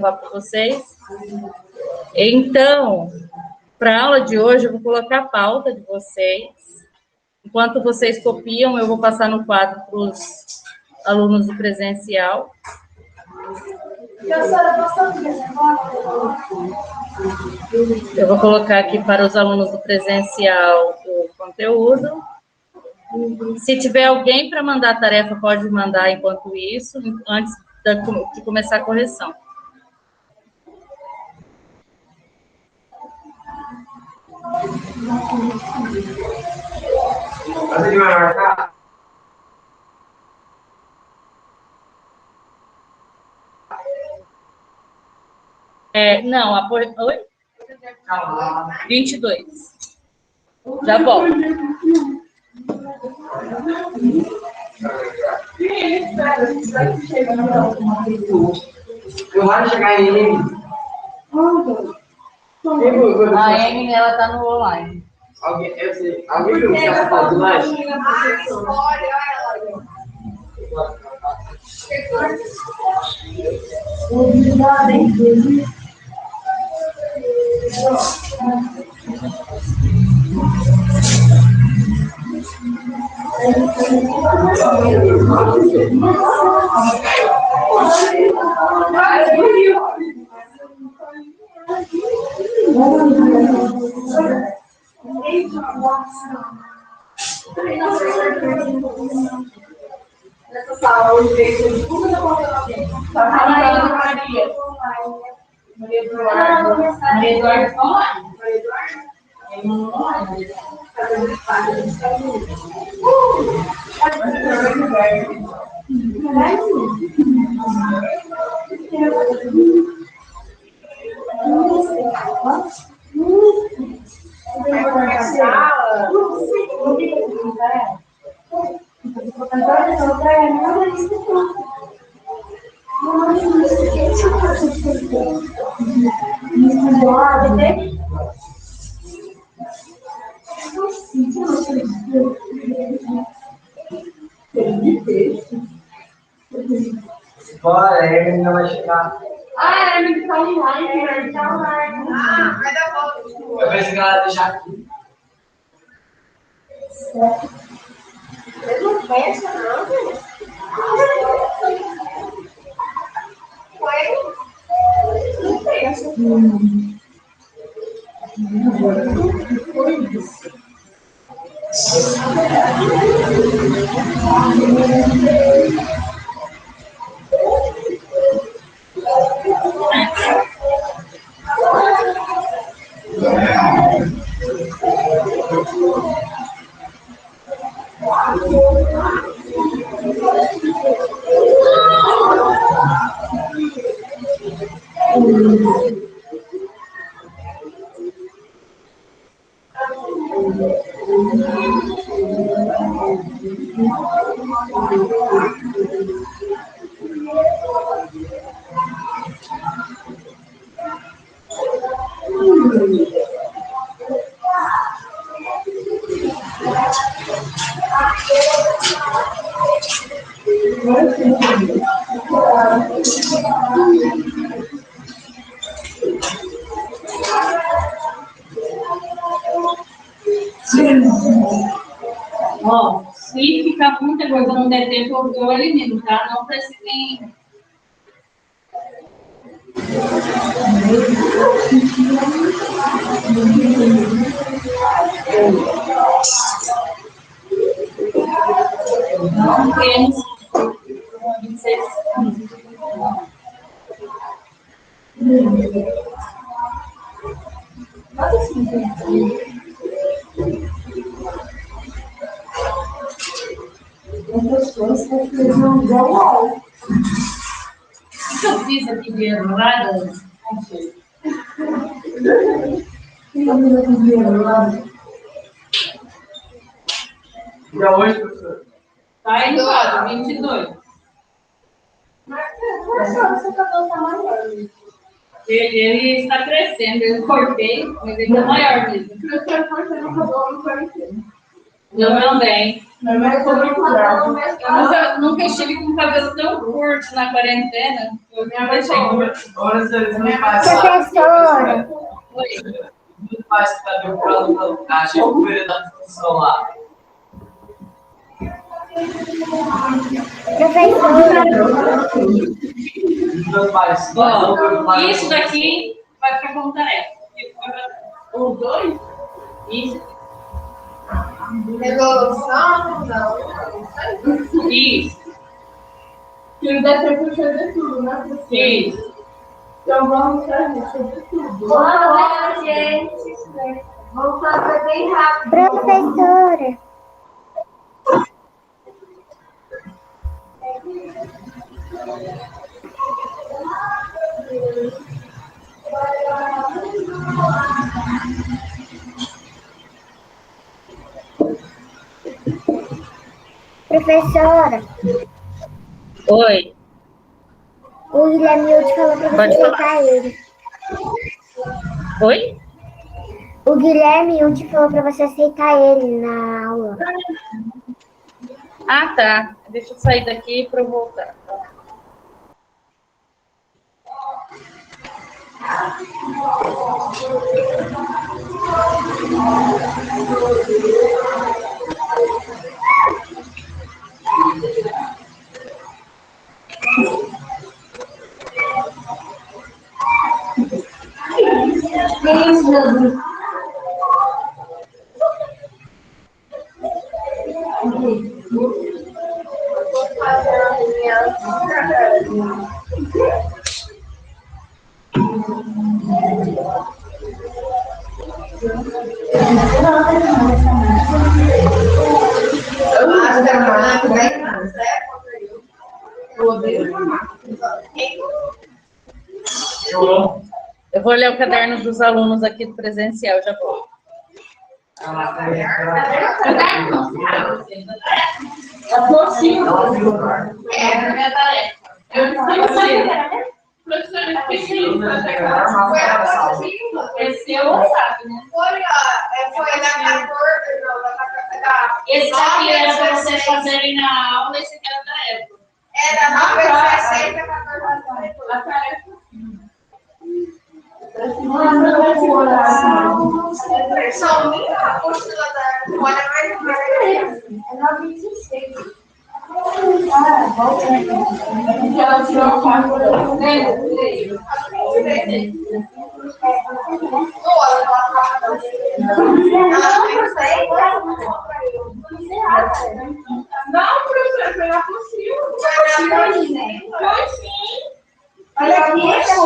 para vocês. Então, para a aula de hoje, eu vou colocar a pauta de vocês. Enquanto vocês copiam, eu vou passar no quadro para os alunos do presencial. Eu vou colocar aqui para os alunos do presencial o conteúdo. Se tiver alguém para mandar a tarefa, pode mandar enquanto isso, antes de começar a correção. Não, apoio. Oi? 22. Já volto. Eu vou chegar em Emily. A Emily, ela tá no online. Alguém viu que ela tá de lanche? Nessa sala, hoje veio tudo na conta de alguém. Maria. Maria Eduardo. Maria Eduardo online. Maria Eduardo? Online. Bora, a Emily não vai chegar. A Emily tá online, vai dar online. Vai dar volta. Eu vejo que ela deixar aqui. Eu não penso, não, velho. Não penso. Ó, se ficar muita coisa não der tempo, eu elimino, tá? Não precisem. Não temos 26 segundos. O que eu fiz aqui de errado? Não sei. Dia hoje, professor? Tá aí no quadro, 22. Professor, seu cabelo tá maior. Ele está crescendo, eu cortei, mas ele está maior mesmo. Eu estou cortando o cabelo no quarentena. Eu também. Eu Nunca estive com o cabelo tão curto na quarentena. Minha mãe chegou. Olha, você não faz. Professora, Não faz que tá meu plano da caixa. Eu vou ver da função lá. professora, Meus pais. Ó, isso daqui vai ficar como tarefa. Os dois? Isso. Resolução? Não. Isso. Que deve ter puxado de tudo, né? Isso. Então vamos fazer sobre tudo. boa noite, gente. Vamos fazer bem rápido. Professora, professora, Oi. o Guilherme Hilde falou para você Pode falar. aceitar ele. Oi? O Guilherme Hilde falou para você aceitar ele na aula. Ah, tá. Deixa eu sair daqui para eu voltar. Eu vou ler o caderno dos alunos aqui do presencial, já vou. É possível. É a minha tarefa. Eu não sei. Professora, Esse eu sabe, né? Foi da 14, não, da 14. Esse aqui era para vocês fazerem na aula, esse aqui era da época. Era 9, 16, 14. A tarefa. Só minha apostila da olha mais é 9,16. Ela tirou a parte não, professor, foi na possível. Foi sim. Olha aqui, essa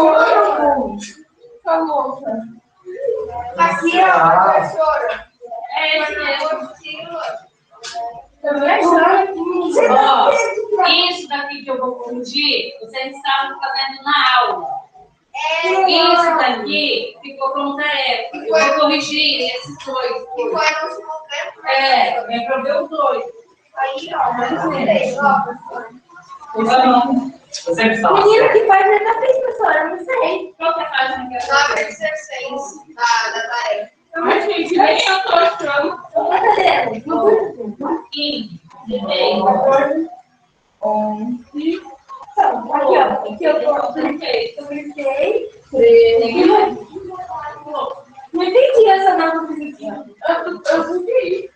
moça. Aqui, ó, professora. É esse mesmo. Também Ó, isso daqui que eu vou corrigir, vocês estavam fazendo na aula. Isso daqui ficou como tarefa. Eu vou corrigir esses dois. E foi no último tempo, É, eu reprovei os dois. aí, ó, mas três, ó, professora. Você sempre fala. Menino, que página tá fez, professora? Eu não sei. Qual que é a página que eu 9,16 da tarefa. Mas, gente, nem eu tô achando. Aqui, Aqui eu brinquei. brinquei. 13. Não entendi essa nota bonitinha. Eu brinquei.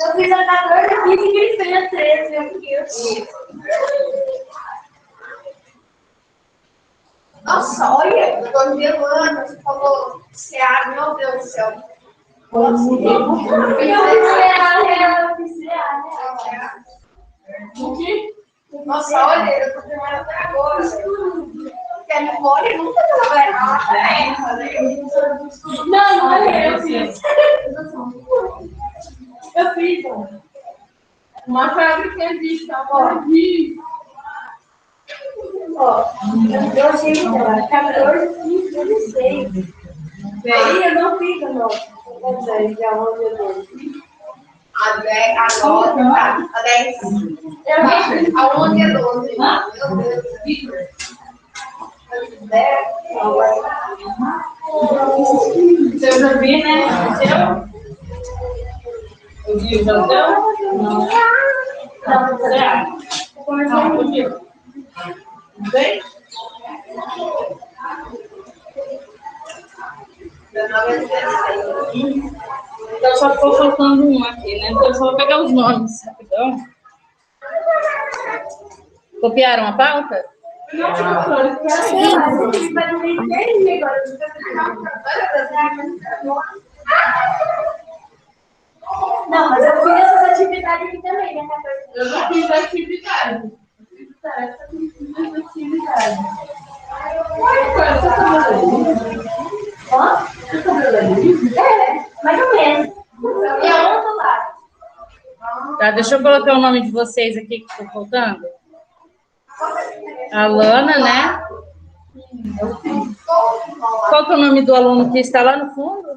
Eu fiz a 14, 15 e ele fez a 13. Aqui. Nossa, olha, eu tô gelando. Você falou CA, meu Deus do céu. Nossa, olha, eu tô terminando até agora. Porque a memória nunca vai errar. Não é eu fiz. Eu fiz. Uma fábrica existe, amor. Ó, eu achei que era 14, 15, 16. Aí eu não fiz a nota. Quer dizer, já 11 a 12. A 10, a 9, a 10. A 11 a 12. Meu Deus. 10, Você já viu, né? E o José? Não. Não, você acha? Não, podia. Bem? Então só ficou faltando um aqui, né? Então eu só vou pegar os nomes, rapidão. Copiaram a pauta? Não, mas eu fiz essas atividades aqui também, né? Eu não fiz atividade. Ó, mais ou menos. E a outra lá. Tá, deixa eu colocar o nome de vocês aqui que ficou faltando. A Lana, né? Qual que é o nome do aluno que está lá no fundo?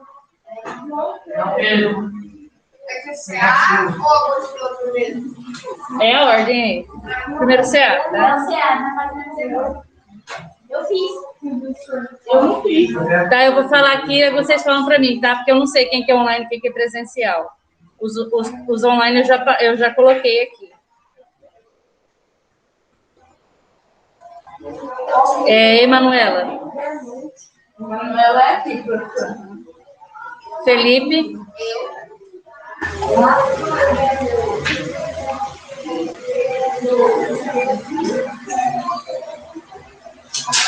É a ordem aí. Primeiro CA, tá? Eu fiz. Eu não fiz. Tá, eu vou falar aqui e vocês falam para mim, tá? Porque eu não sei quem que é online e quem que é presencial. Os online eu já coloquei aqui. Emanuela. Manuela é aqui, professora. Felipe.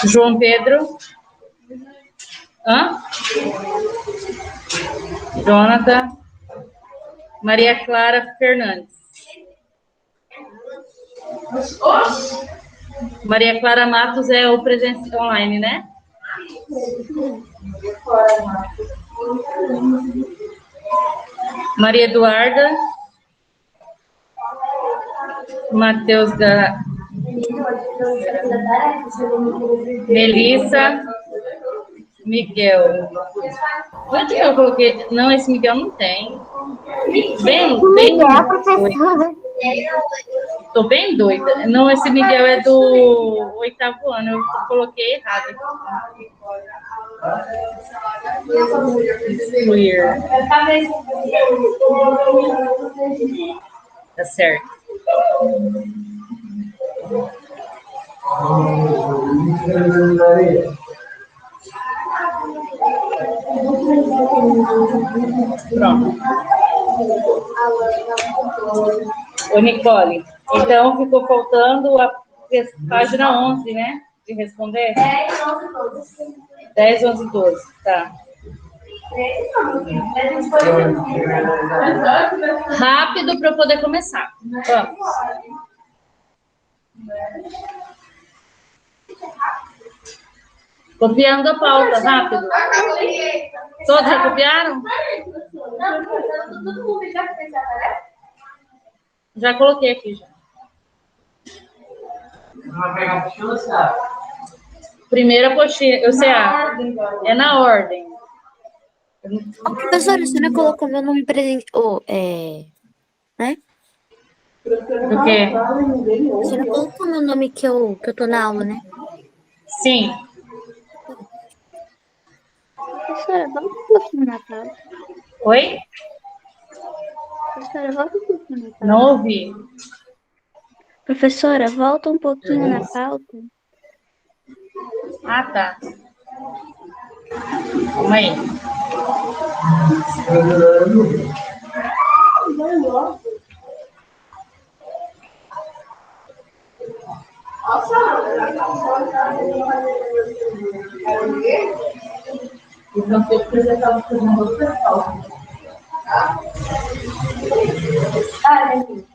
João Pedro. Hã? Jonathan. Maria Clara Fernandes. Maria Clara Matos é o presente online, né? Maria Eduarda. Matheus Melissa. Miguel. Onde que eu coloquei? Não, esse Miguel não tem. Bem professora. tô bem doida. Não, esse Miguel é do 8º ano. Eu coloquei errado. Weird. Tá certo. Pronto. Ô, Nicole, então ficou faltando a página 11, né? De responder? 10, 11, 12. 10, 11, 12, tá. Rápido para eu poder começar. Vamos. Copiando a pauta, rápido. Todos já copiaram? Todo mundo já fez a tarefa? Já coloquei aqui já. Vai pegar a apostila, sabe? Primeira apostila, eu sei, é na ordem. Ô, professora, você não colocou meu nome presente. Né? Do quê? Você não colocou meu nome que eu tô na aula, né? Sim. Professora, volta um pouquinho na pauta. Oi? Professora, volta um pouquinho na pauta. Não ouvi. Professora, volta um pouquinho na pauta. Ah, tá. Calma aí. Então, tem que apresentar o seu nome pessoal. Entendi.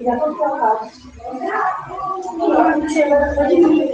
Já comprou a pauta. Chega depois de mim.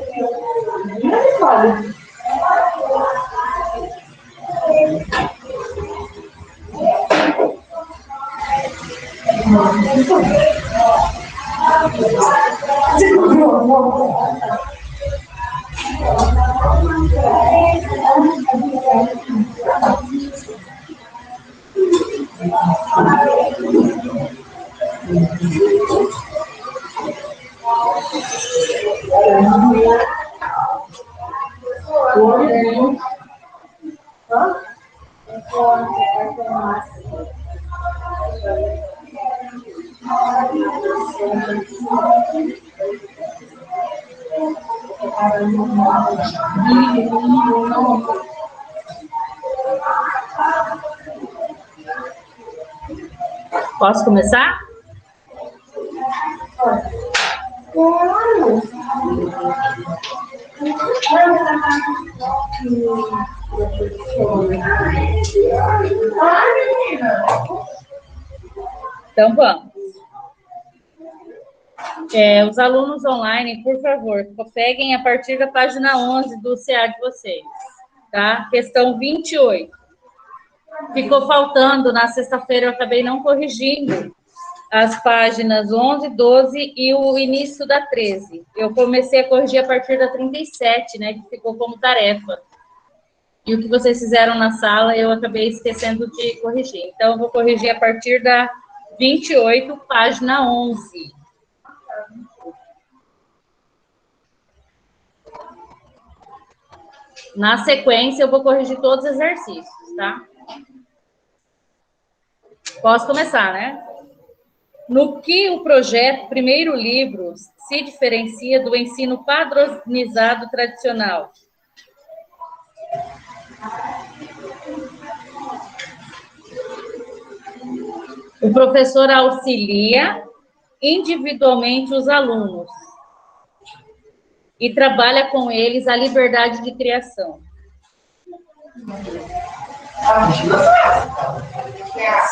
Posso começar? Então, vamos. Os alunos online, por favor, peguem a partir da página 11 do CA de vocês, tá? Questão 28. Ficou faltando, na sexta-feira eu acabei não corrigindo as páginas 11, 12 e o início da 13. Eu comecei a corrigir a partir da 37, né, que ficou como tarefa. E o que vocês fizeram na sala, eu acabei esquecendo de corrigir. Então, eu vou corrigir a partir da 28, página 11. Na sequência, eu vou corrigir todos os exercícios, tá? Posso começar, né? No que o projeto Primeiro Livro se diferencia do ensino padronizado tradicional? O professor auxilia individualmente os alunos e trabalha com eles a liberdade de criação.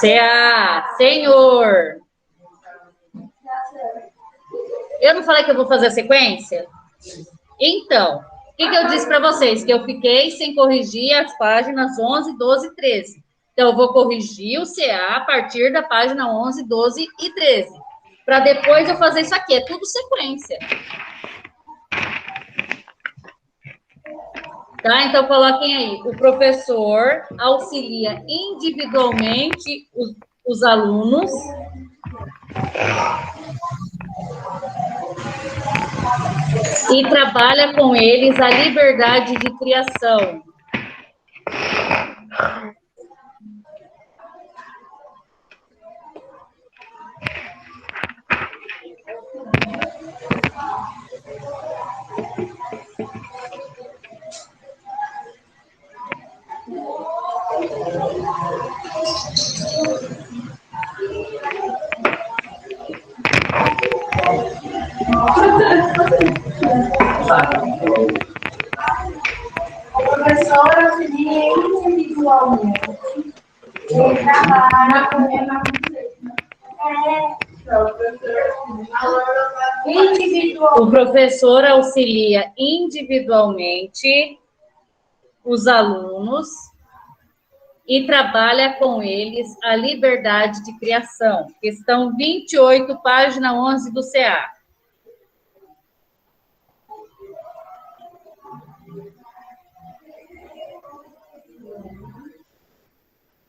CA, senhor. Eu não falei que eu vou fazer a sequência? Então, o que eu disse para vocês? Que eu fiquei sem corrigir as páginas 11, 12 e 13. Então, eu vou corrigir o CA a partir da página 11, 12 e 13. Para depois eu fazer isso aqui. É tudo sequência. Tá? Então, coloquem aí. O professor auxilia individualmente os alunos e trabalha com eles a liberdade de criação. O professor auxilia individualmente. Ele trabalha O professor auxilia individualmente os alunos e trabalha com eles a liberdade de criação. Questão 28, página 11 do CA.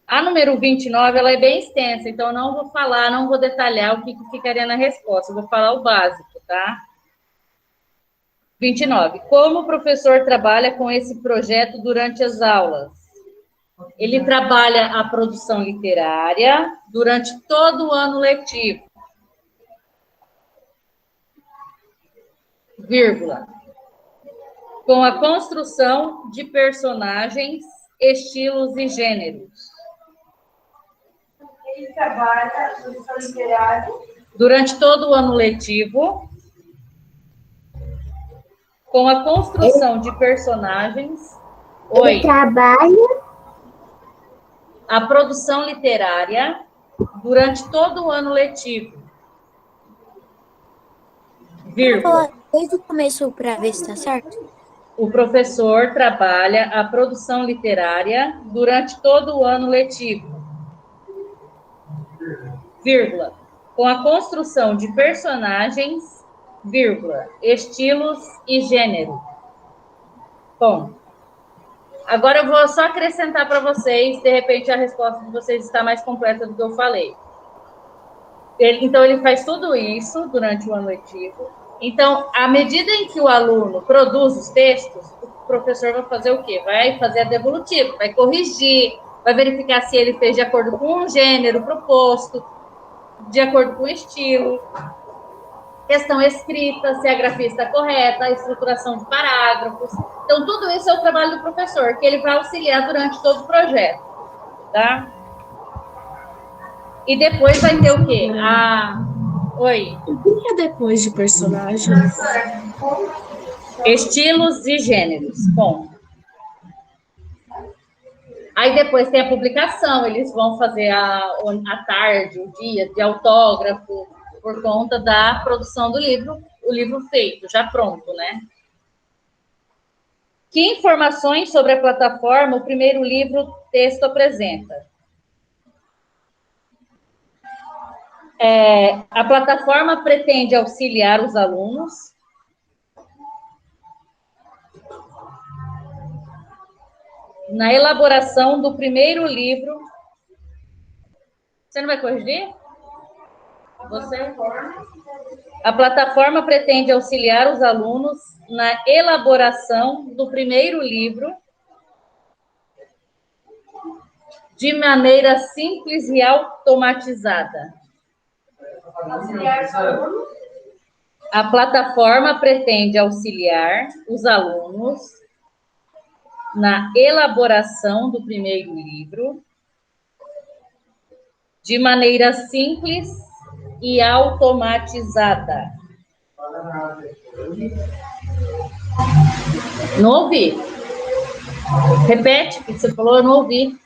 A número 29, ela é bem extensa, então eu não vou falar, não vou detalhar o que ficaria na resposta, eu vou falar o básico, tá? 29. Como o professor trabalha com esse projeto durante as aulas? Ele trabalha a produção literária durante todo o ano letivo. Vírgula. Com a construção de personagens, estilos e gêneros. Ele trabalha a produção literária durante todo o ano letivo, com a construção de personagens. Ele trabalha a produção literária durante todo o ano letivo. Vírgula. Desde o começo para ver se está certo. O professor trabalha a produção literária durante todo o ano letivo. Vírgula. Com a construção de personagens, vírgula, estilos e gênero. Bom, agora eu vou só acrescentar para vocês, de repente a resposta de vocês está mais completa do que eu falei. Então, ele faz tudo isso durante o ano letivo. Então, à medida em que o aluno produz os textos, o professor vai fazer o quê? Vai fazer a devolutiva, vai corrigir, vai verificar se ele fez de acordo com o gênero proposto, de acordo com o estilo, questão escrita, se a grafia está correta, a estruturação de parágrafos. Então, tudo isso é o trabalho do professor, que ele vai auxiliar durante todo o projeto, tá? E depois vai ter o quê? Oi. O que é depois de personagens? Estilos e gêneros. Bom. Aí depois tem a publicação, eles vão fazer a tarde, o dia de autógrafo, por conta da produção do livro, o livro feito, já pronto, né? Que informações sobre a plataforma o primeiro livro texto apresenta? A plataforma pretende auxiliar os alunos na elaboração do primeiro livro. Você não vai corrigir? Você? A plataforma pretende auxiliar os alunos na elaboração do primeiro livro de maneira simples e automatizada. A plataforma pretende auxiliar os alunos na elaboração do primeiro livro de maneira simples e automatizada. Não ouvi. Repete o que você falou, eu não ouvi.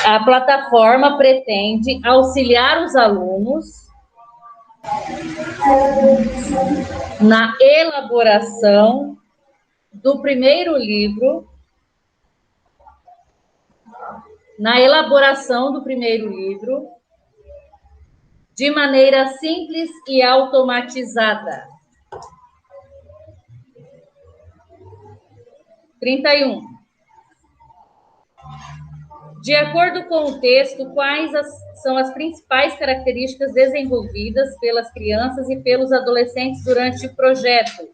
A plataforma pretende auxiliar os alunos na elaboração do primeiro livro, de maneira simples e automatizada. 31. De acordo com o texto, quais são as principais características desenvolvidas pelas crianças e pelos adolescentes durante o projeto?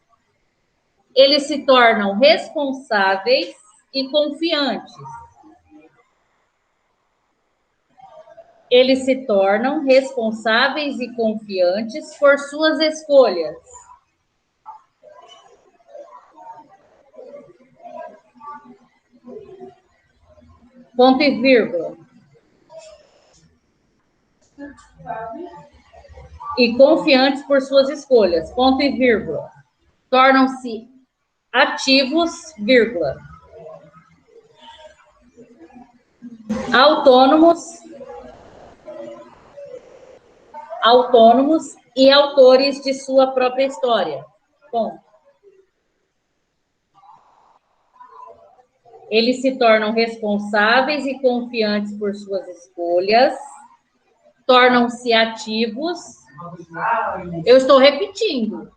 Eles se tornam responsáveis e confiantes. Eles se tornam responsáveis e confiantes por suas escolhas. Ponto e vírgula. E confiantes por suas escolhas. Ponto e vírgula. Tornam-se ativos, vírgula. Autônomos e autores de sua própria história. Ponto. Eles se tornam responsáveis e confiantes por suas escolhas, tornam-se ativos. Eu estou repetindo.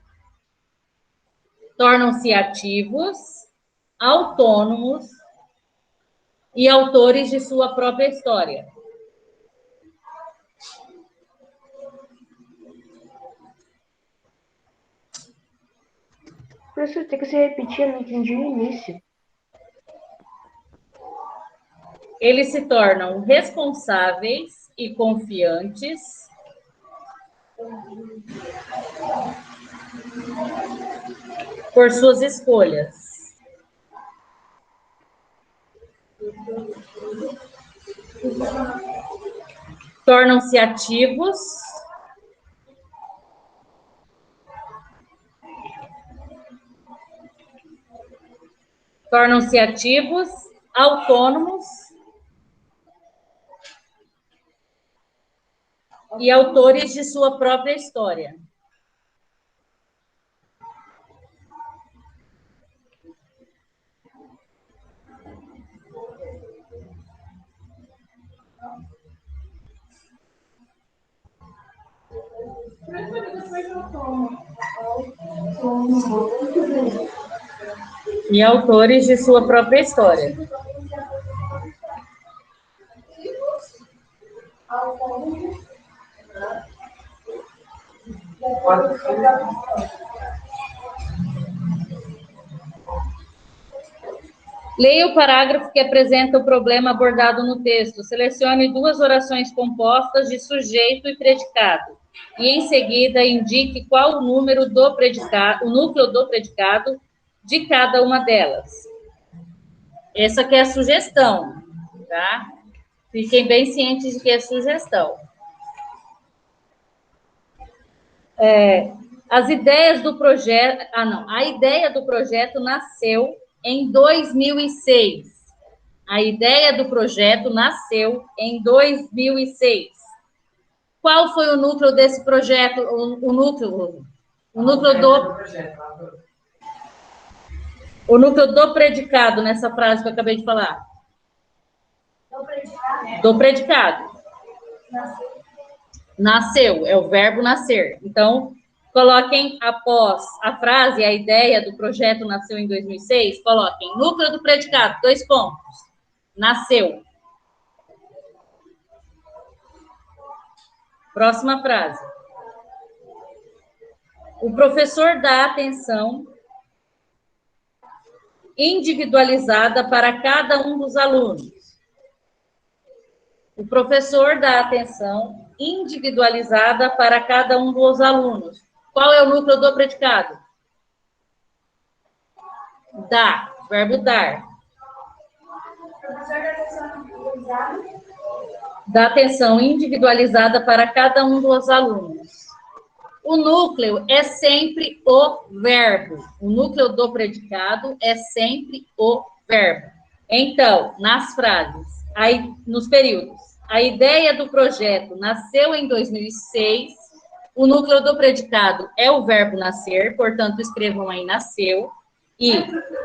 Tornam-se ativos, autônomos e autores de sua própria história. Professor, tem que se repetir, eu não entendi o início. Eles se tornam responsáveis e confiantes por suas escolhas. Tornam-se ativos, autônomos e autores de sua própria história. E autores de sua própria história. Leia o parágrafo que apresenta o problema abordado no texto. Selecione 2 orações compostas de sujeito e predicado. E, em seguida, indique qual o número do predicado, o núcleo do predicado de cada uma delas. Essa aqui é a sugestão, tá? Fiquem bem cientes de que é sugestão. As ideias do projeto... A ideia do projeto nasceu em 2006. A ideia do projeto nasceu em 2006. Qual foi o núcleo desse projeto? O núcleo do predicado nessa frase que eu acabei de falar. Do predicado. Nasceu, é o verbo nascer. Então, coloquem após a frase, a ideia do projeto nasceu em 2006, coloquem núcleo do predicado, 2 pontos. Nasceu. Próxima frase. O professor dá atenção individualizada para cada um dos alunos. O professor dá atenção individualizada para cada um dos alunos. Qual é o núcleo do predicado? Dá, verbo dar. Dá atenção individualizada para cada um dos alunos. O núcleo é sempre o verbo. O núcleo do predicado é sempre o verbo. Então, nas frases, aí, nos períodos, a ideia do projeto nasceu em 2006, o núcleo do predicado é o verbo nascer, portanto, escrevam aí nasceu, e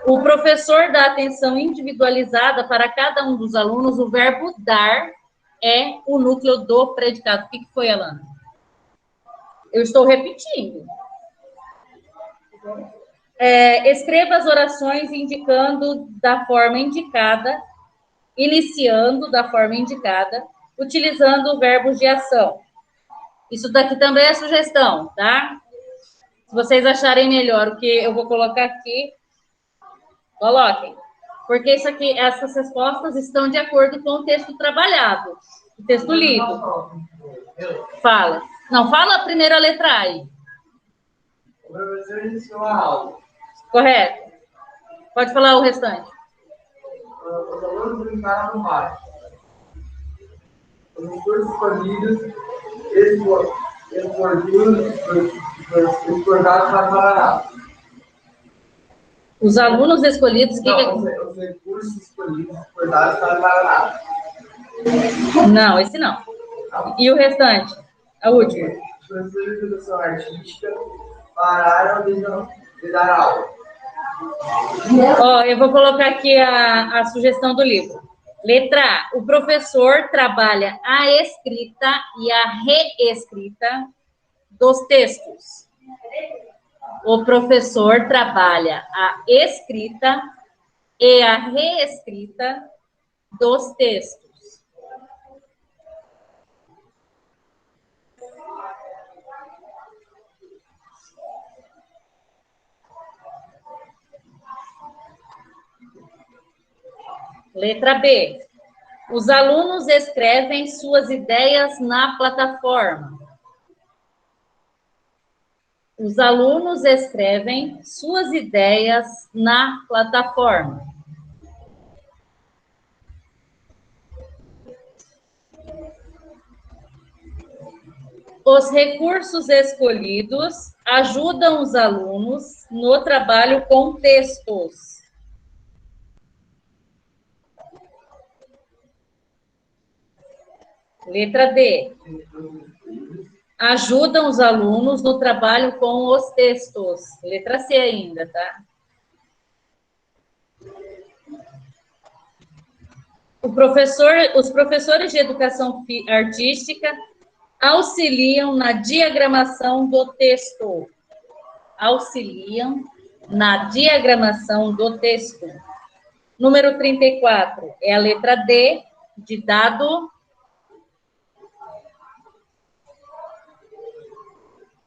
o professor dá atenção individualizada para cada um dos alunos, o verbo dar é o núcleo do predicado. O que foi, Alana? Eu estou repetindo. Escreva as orações indicando da forma indicada, iniciando da forma indicada, utilizando verbos de ação. Isso daqui também é sugestão, tá? Se vocês acharem melhor o que eu vou colocar aqui, coloquem. Porque isso aqui, essas respostas estão de acordo com o texto trabalhado, o texto lido. Fala. Não, fala a primeira letra aí. O professor iniciou a aula. Correto. Pode falar o restante. Os alunos brincaram no parque. Os professores escolhidos exportados para Paraná. Os alunos escolhidos... Os recursos escolhidos exportados para Paraná. Não, esse não. E o restante? A última. Os professores de educação artística pararam de dar aula. Eu vou colocar aqui a sugestão do livro. Letra A. O professor trabalha a escrita e a reescrita dos textos. O professor trabalha a escrita e a reescrita dos textos. Letra B. Os alunos escrevem suas ideias na plataforma. Os alunos escrevem suas ideias na plataforma. Os recursos escolhidos ajudam os alunos no trabalho com textos. Letra D. Ajudam os alunos no trabalho com os textos. Letra C ainda, tá? Os professores de educação artística auxiliam na diagramação do texto. Auxiliam na diagramação do texto. Número 34 é a letra D, de dado.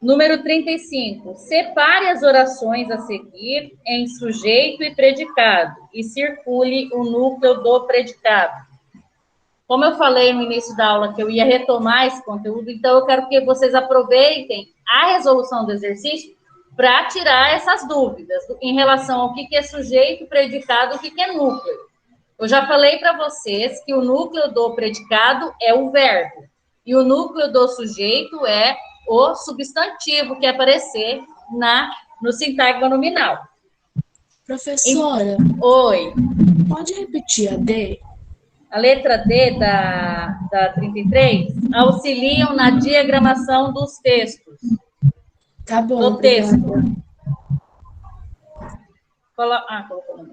Número 35. Separe as orações a seguir em sujeito e predicado e circule o núcleo do predicado. Como eu falei no início da aula que eu ia retomar esse conteúdo, então eu quero que vocês aproveitem a resolução do exercício para tirar essas dúvidas em relação ao que é sujeito, predicado, o que é núcleo. Eu já falei para vocês que o núcleo do predicado é o verbo e o núcleo do sujeito é o substantivo que aparecer no sintagma nominal. Professora, Oi. pode repetir a D? A letra D da 33 auxiliam na diagramação dos textos. Tá bom, Do texto. Colocou.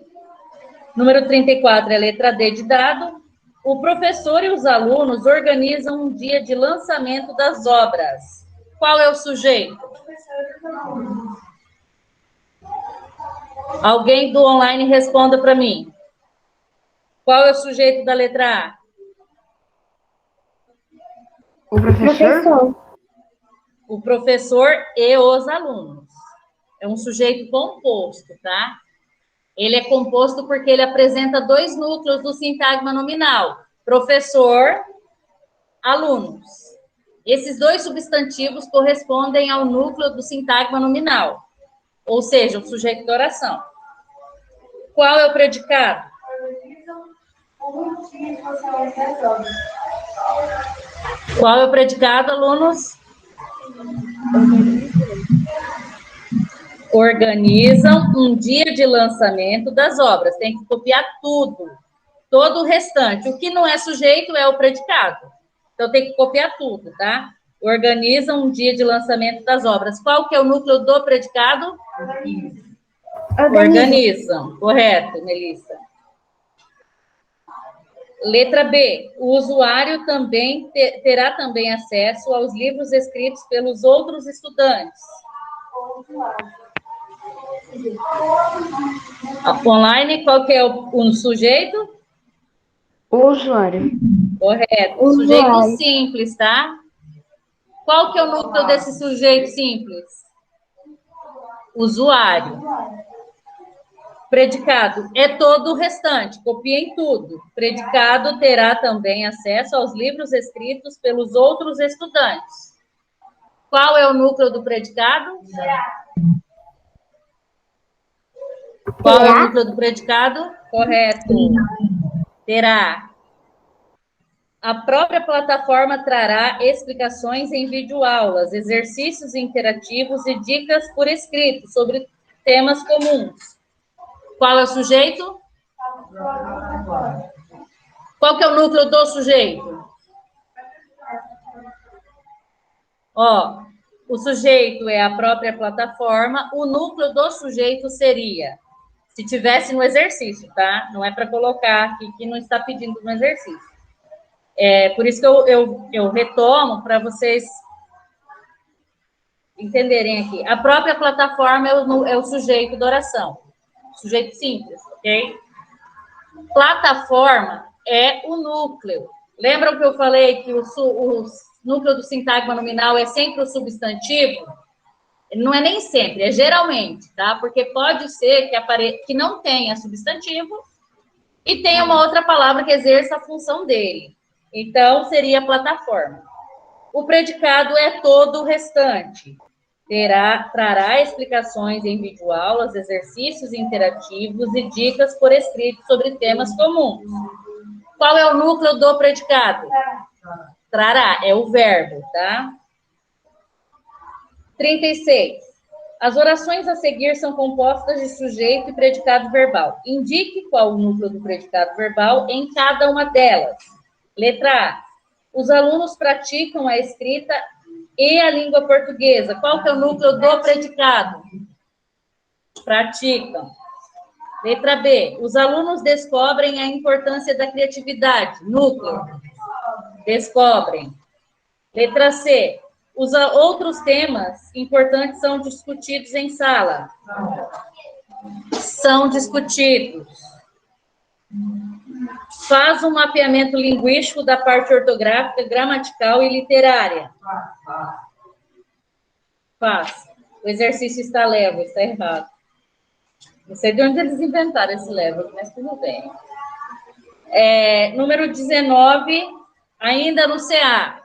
Número 34 é a letra D de dado. O professor e os alunos organizam um dia de lançamento das obras. Qual é o sujeito? Alguém do online responda para mim. Qual é o sujeito da letra A? O professor. O professor e os alunos. É um sujeito composto, tá? Ele é composto porque ele apresenta dois núcleos do sintagma nominal. Professor, alunos. Esses dois substantivos correspondem ao núcleo do sintagma nominal, ou seja, o sujeito da oração. Qual é o predicado? Qual é o predicado, alunos? Organizam um dia de lançamento das obras. Tem que copiar tudo, todo o restante. O que não é sujeito é o predicado. Então, tem que copiar tudo, tá? Organizam um dia de lançamento das obras. Qual que é o núcleo do predicado? Organizam. Correto, Melissa. Letra B. O usuário também terá também acesso aos livros escritos pelos outros estudantes. Online, qual que é o sujeito? O usuário. Correto. Sujeito simples, tá? Qual que é o núcleo desse sujeito simples? Usuário. Predicado é todo o restante, copiem tudo. Predicado terá também acesso aos livros escritos pelos outros estudantes. Qual é o núcleo do predicado? Qual é o núcleo do predicado? Correto. Terá. A própria plataforma trará explicações em videoaulas, exercícios interativos e dicas por escrito sobre temas comuns. Qual é o sujeito? Qual que é o núcleo do sujeito? Ó, o sujeito é a própria plataforma, o núcleo do sujeito seria, se tivesse no exercício, tá? Não é para colocar aqui que não está pedindo no exercício. Por isso que eu retomo para vocês entenderem aqui. A própria plataforma é o sujeito da oração. Sujeito simples, ok? Plataforma é o núcleo. Lembram que eu falei que o núcleo do sintagma nominal é sempre o substantivo? Não é nem sempre, é geralmente, tá? Porque pode ser que não tenha substantivo e tenha uma outra palavra que exerça a função dele. Então, seria plataforma. O predicado é todo o restante. Trará explicações em videoaulas, exercícios interativos e dicas por escrito sobre temas comuns. Qual é o núcleo do predicado? Trará, é o verbo, tá? 36. As orações a seguir são compostas de sujeito e predicado verbal. Indique qual o núcleo do predicado verbal em cada uma delas. Letra A. Os alunos praticam a escrita e a língua portuguesa. Qual que é o núcleo do predicado? Praticam. Letra B. Os alunos descobrem a importância da criatividade. Núcleo. Descobrem. Letra C. Os outros temas importantes são discutidos em sala. São discutidos. Faz um mapeamento linguístico da parte ortográfica, gramatical e literária. Faz. O exercício está level, está errado. Não sei de onde eles inventaram esse level, mas tudo bem. Número 19, ainda no CA.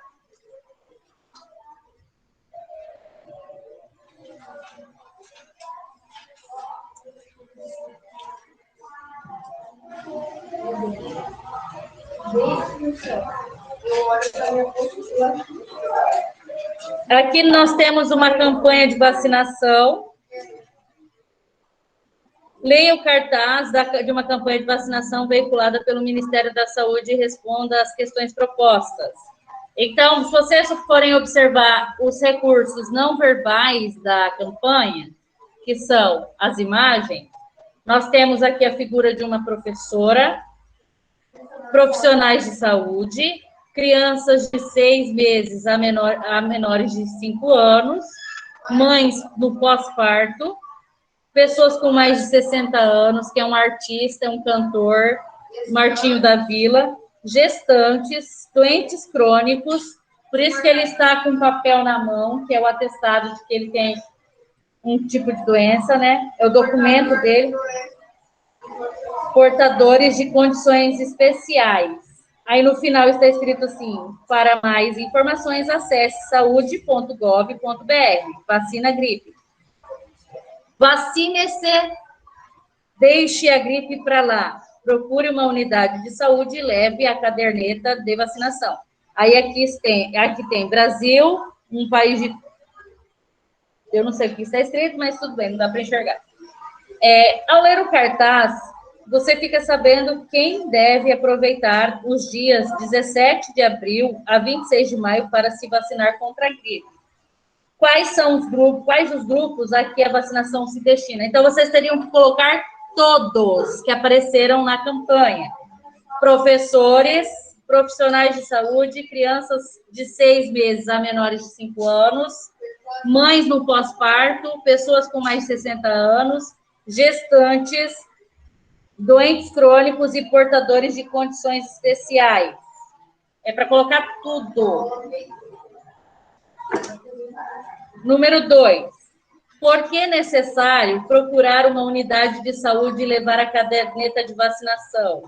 Aqui nós temos uma campanha de vacinação. Leia o cartaz de uma campanha de vacinação veiculada pelo Ministério da Saúde e responda às questões propostas. Então, se vocês forem observar os recursos não verbais da campanha, que são as imagens, nós temos aqui a figura de uma professora, profissionais de saúde, crianças de 6 meses a menores de 5 anos, mães no pós-parto, pessoas com mais de 60 anos, que é um artista, um cantor, Martinho da Vila, gestantes, doentes crônicos, por isso que ele está com um papel na mão, que é o atestado de que ele tem um tipo de doença, né? É o documento dele. Portadores de condições especiais. Aí no final está escrito assim: para mais informações, acesse saude.gov.br. Vacina gripe. Vacine-se, deixe a gripe para lá. Procure uma unidade de saúde e leve a caderneta de vacinação. Aí aqui tem Brasil, um país de... Eu não sei o que está escrito, mas tudo bem, não dá para enxergar. Ao ler o cartaz, você fica sabendo quem deve aproveitar os dias 17 de abril a 26 de maio para se vacinar contra a gripe. Quais os grupos a que a vacinação se destina? Então, vocês teriam que colocar todos que apareceram na campanha. Professores, profissionais de saúde, crianças de 6 meses a menores de 5 anos, mães no pós-parto, pessoas com mais de 60 anos, gestantes, doentes crônicos e portadores de condições especiais. É para colocar tudo. Número 2. Por que é necessário procurar uma unidade de saúde e levar a caderneta de vacinação?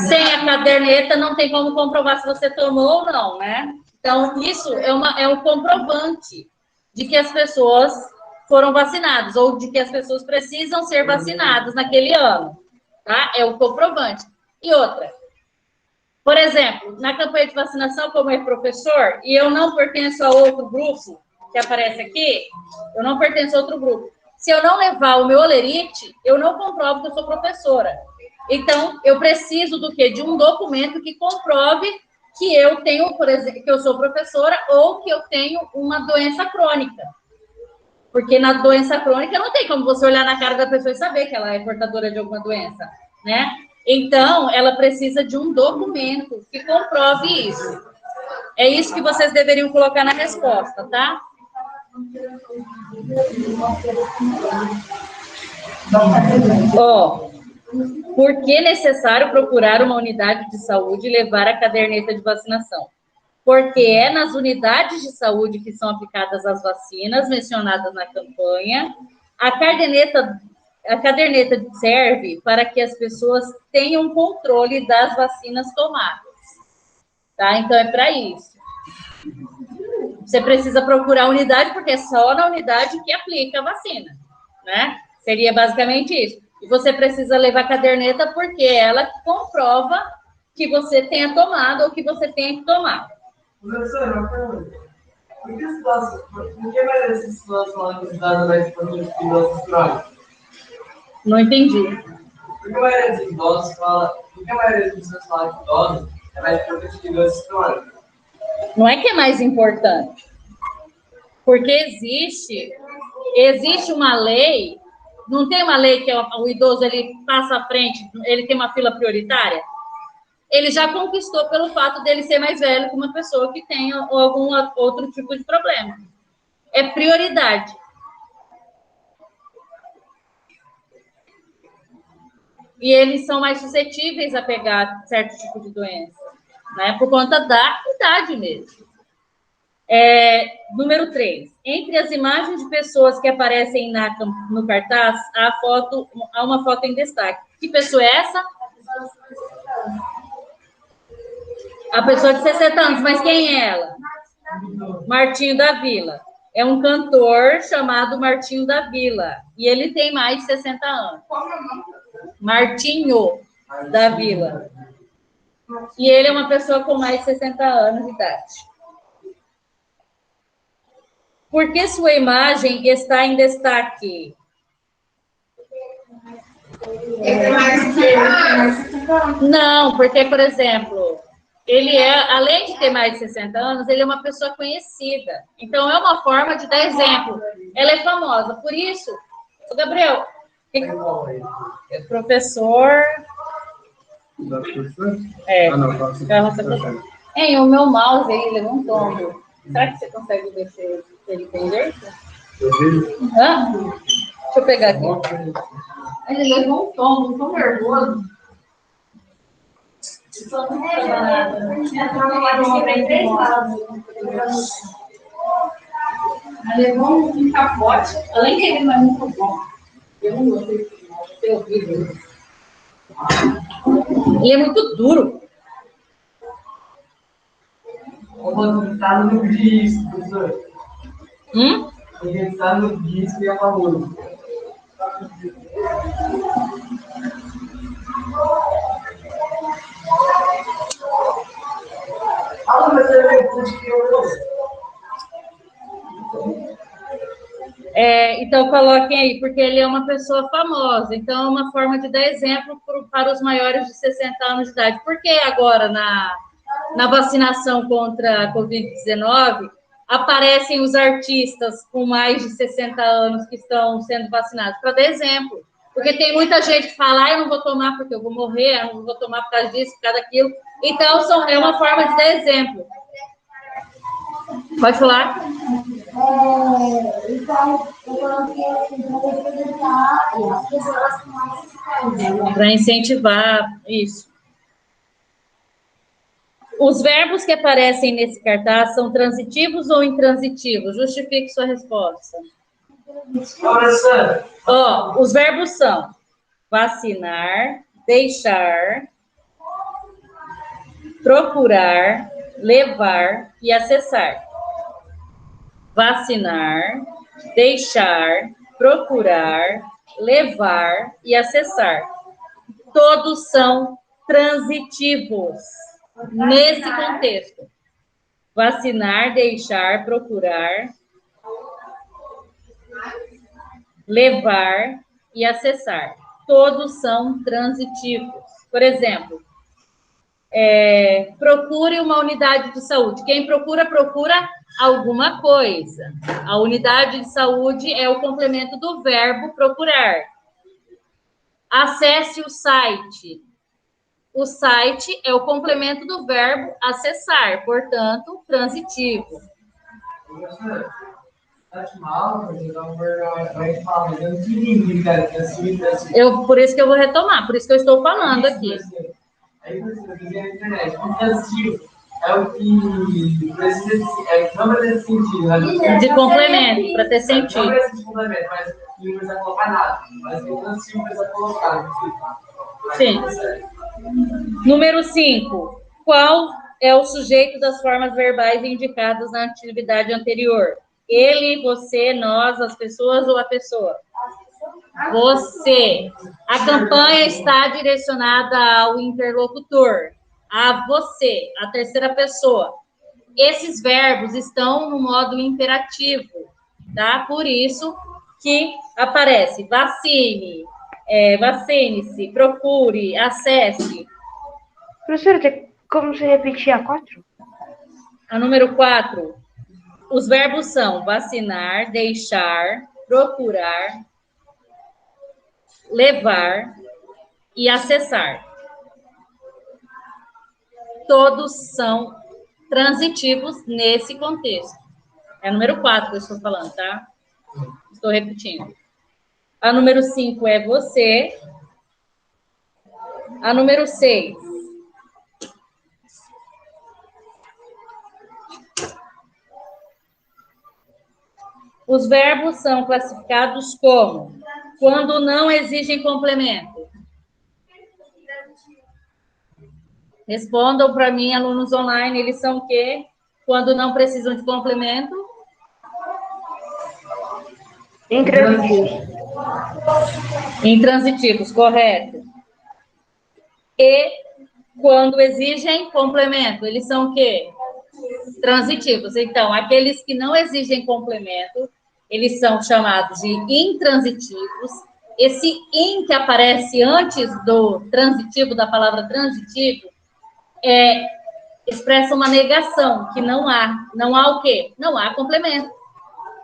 Sem a caderneta, não tem como comprovar se você tomou ou não, né? Então, isso é um comprovante de que as pessoas foram vacinadas, ou de que as pessoas precisam ser vacinadas naquele ano, tá? É o comprovante. E outra, por exemplo, na campanha de vacinação, como é professor, e eu não pertenço a outro grupo, que aparece aqui, eu não pertenço a outro grupo. Se eu não levar o meu olerite, eu não comprovo que eu sou professora. Então, eu preciso do quê? De um documento que comprove que eu tenho, por exemplo, que eu sou professora ou que eu tenho uma doença crônica. Porque na doença crônica não tem como você olhar na cara da pessoa e saber que ela é portadora de alguma doença, né? Então, ela precisa de um documento que comprove isso. É isso que vocês deveriam colocar na resposta, tá? Por que é necessário procurar uma unidade de saúde e levar a caderneta de vacinação? Porque é nas unidades de saúde que são aplicadas as vacinas mencionadas na campanha. A caderneta serve para que as pessoas tenham controle das vacinas tomadas. Tá? Então, é para isso. Você precisa procurar a unidade, porque é só na unidade que aplica a vacina, né? Seria basicamente isso. E você precisa levar a caderneta porque é ela que comprova que você tenha tomado ou que você tenha que tomar. Professor, uma pergunta. Por que vai essas situações falar que os dados vai disponível de idosos crônicos? Não entendi. Por que a maioria dos idosos fala que idosos é mais importante que idosos crônicos? Não é que é mais importante. Porque existe uma lei, não tem uma lei que o idoso ele passa à frente, ele tem uma fila prioritária? Ele já conquistou pelo fato dele ser mais velho que uma pessoa que tem algum outro tipo de problema. É prioridade. E eles são mais suscetíveis a pegar certo tipo de doença, né? Por conta da idade mesmo. Número 3. Entre as imagens de pessoas que aparecem no cartaz, há uma foto em destaque. Que pessoa é essa? A pessoa de 60 anos. Mas quem é ela? Martinho da Vila. É um cantor chamado Martinho da Vila. E ele tem mais de 60 anos. Martinho da Vila. E ele é uma pessoa com mais de 60 anos de idade. Por que sua imagem está em destaque? Não, porque, por exemplo, ele além de ter mais de 60 anos, ele é uma pessoa conhecida. Então, é uma forma de dar exemplo. Ela é famosa. Por isso, o Gabriel, é professor... O meu mouse aí levou um tombo. Será que você consegue ver se ele tem jeito? Hã? Deixa eu pegar aqui. Ele levou um tombo, tão nervoso. Levou um capote. Além que ele não é muito bom. Eu não gostei de ter ouvido. Ele é muito duro. O resultado no disco, professor. O resultado no disco e a famoso. Então, coloquem aí, porque ele é uma pessoa famosa. Então, é uma forma de dar exemplo para os maiores de 60 anos de idade. Por que agora, na vacinação contra a Covid-19, aparecem os artistas com mais de 60 anos que estão sendo vacinados? Para dar exemplo. Porque tem muita gente que fala, eu não vou tomar porque eu vou morrer, eu não vou tomar por causa disso, por causa daquilo. Então, é uma forma de dar exemplo. Pode falar? Então, eu coloquei assim, para representar as pessoas com mais. Para incentivar isso. Os verbos que aparecem nesse cartaz são transitivos ou intransitivos? Justifique sua resposta. Os verbos são vacinar, deixar, procurar, levar e acessar. Vacinar, deixar, procurar, levar e acessar. Todos são transitivos nesse contexto. Vacinar, deixar, procurar, levar e acessar. Todos são transitivos. Por exemplo, procure uma unidade de saúde. Quem procura alguma coisa. A unidade de saúde é o complemento do verbo procurar. Acesse o site. O site é o complemento do verbo acessar, portanto, transitivo. Por isso que eu vou retomar, por isso que eu estou falando aqui. Aí você vai na internet. O transitivo é o que precisa, não vai ter sentido. Né? De complemento, para ter sentido. Não precisa de complemento, mas não precisa colocar nada. Mas o transitivo precisa colocar. Sim. Número 5. Qual é o sujeito das formas verbais indicadas na atividade anterior? Ele, você, nós, as pessoas ou a pessoa? Você. A campanha está direcionada ao interlocutor, a você, a terceira pessoa. Esses verbos estão no modo imperativo, tá? Por isso que aparece vacine, vacine-se, procure, acesse. Professora, tem como você repetir a 4? A número 4. Os verbos são vacinar, deixar, procurar, levar e acessar. Todos são transitivos nesse contexto. É a número 4 que eu estou falando, tá? Estou repetindo. A número 5 é você. A número 6. Os verbos são classificados como quando não exigem complemento. Respondam para mim, alunos online, eles são o quê? Quando não precisam de complemento? Intransitivos. Intransitivos, correto. E quando exigem complemento, eles são o quê? Transitivos. Então, aqueles que não exigem complemento, eles são chamados de intransitivos. Esse in que aparece antes do transitivo, da palavra transitivo, expressa uma negação, que não há o quê? Não há complemento,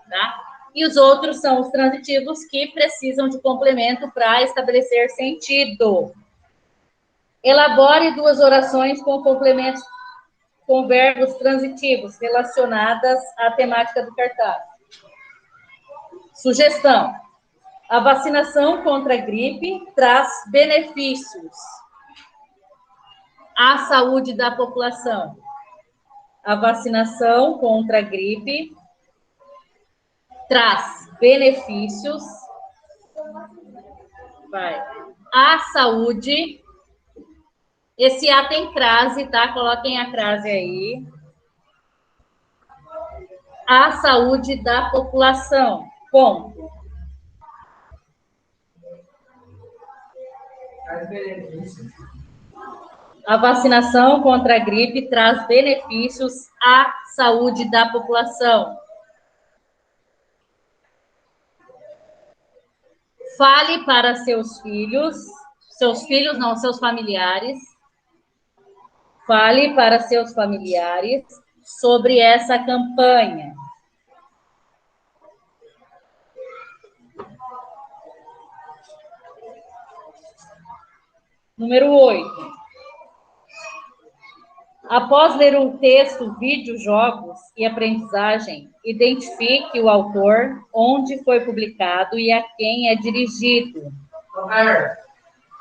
tá? E os outros são os transitivos que precisam de complemento para estabelecer sentido. Elabore 2 orações com complementos com verbos transitivos relacionadas à temática do cartaz. Sugestão: a vacinação contra a gripe traz benefícios à saúde da população. A vacinação contra a gripe traz benefícios à saúde. Esse A tem crase, tá? Coloquem a crase aí. À saúde da população. Ponto. A vacinação contra a gripe traz benefícios à saúde da população. Fale para seus familiares. Fale para seus familiares sobre essa campanha. Número 8. Após ler um texto, vídeo, jogos e aprendizagem, identifique o autor, onde foi publicado e a quem é dirigido.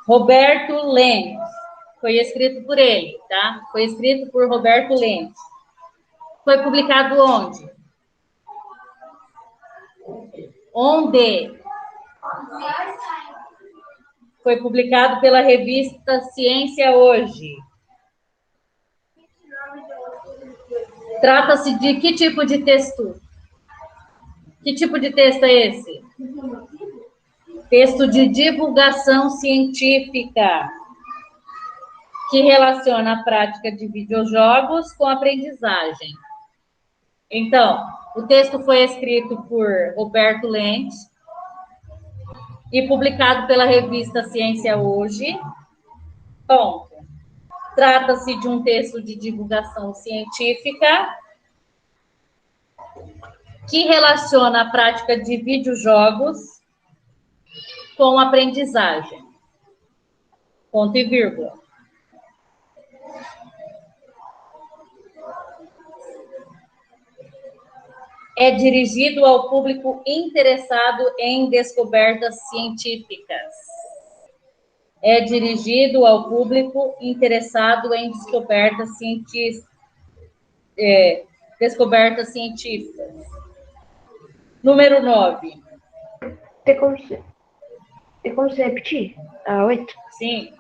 Roberto Lentz. Foi escrito por ele, tá? Foi escrito por Roberto Lentz. Foi publicado onde? Onde? Foi publicado pela revista Ciência Hoje. Trata-se de que tipo de texto? Que tipo de texto é esse? Texto de divulgação científica, que relaciona a prática de videojogos com aprendizagem. Então, o texto foi escrito por Roberto Lentz e publicado pela revista Ciência Hoje. Ponto. Trata-se de um texto de divulgação científica que relaciona a prática de videojogos com aprendizagem. Ponto e vírgula. É dirigido ao público interessado em descobertas científicas. É dirigido ao público interessado em descobertas científicas. Número 9. Tem como você repetir? A 8? Sim.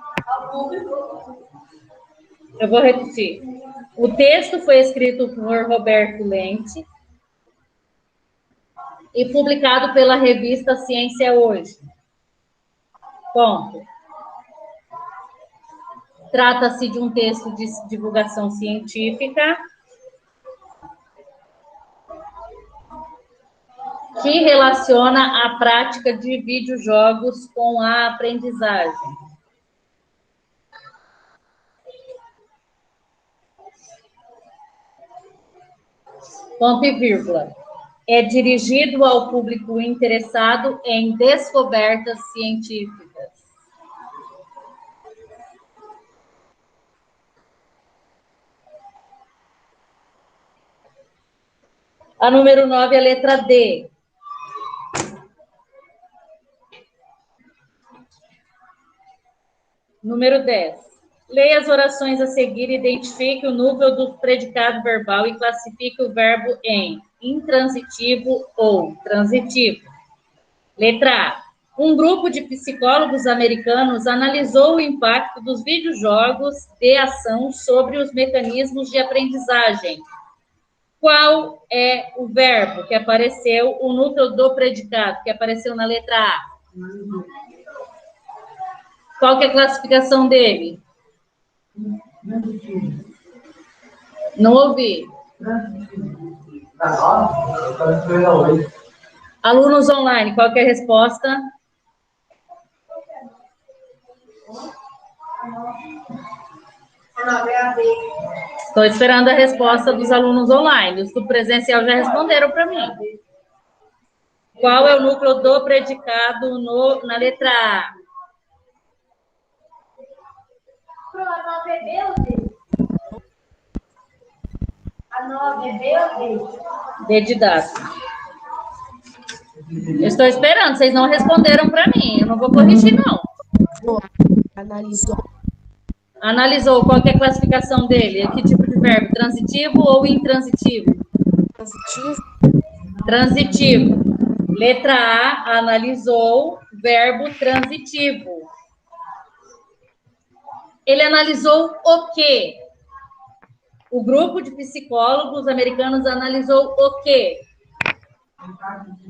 Eu vou repetir. O texto foi escrito por Roberto Lentz e publicado pela revista Ciência Hoje. Ponto. Trata-se de um texto de divulgação científica que relaciona a prática de videojogos com a aprendizagem. Ponto e vírgula. É dirigido ao público interessado em descobertas científicas. A número 9 é a letra D. Número 10. Leia as orações a seguir, identifique o núcleo do predicado verbal e classifique o verbo em intransitivo ou transitivo. Letra A. Um grupo de psicólogos americanos analisou o impacto dos videojogos de ação sobre os mecanismos de aprendizagem. Qual é o verbo que apareceu, o núcleo do predicado, que apareceu na letra A? Qual que é a classificação dele? Não ouvi. Alunos online, qual que é a resposta? Estou esperando a resposta dos alunos online. Os do presencial já responderam para mim. Qual é o núcleo do predicado na letra A? A 9 é B ou D? D de dado. Eu estou esperando, vocês não responderam para mim. Eu não vou corrigir, não. Analisou. Analisou, qual que é a classificação dele? Que tipo de verbo? Transitivo ou intransitivo? Transitivo. Transitivo. Letra A, analisou, verbo transitivo. Ele analisou o quê? O grupo de psicólogos americanos analisou o quê?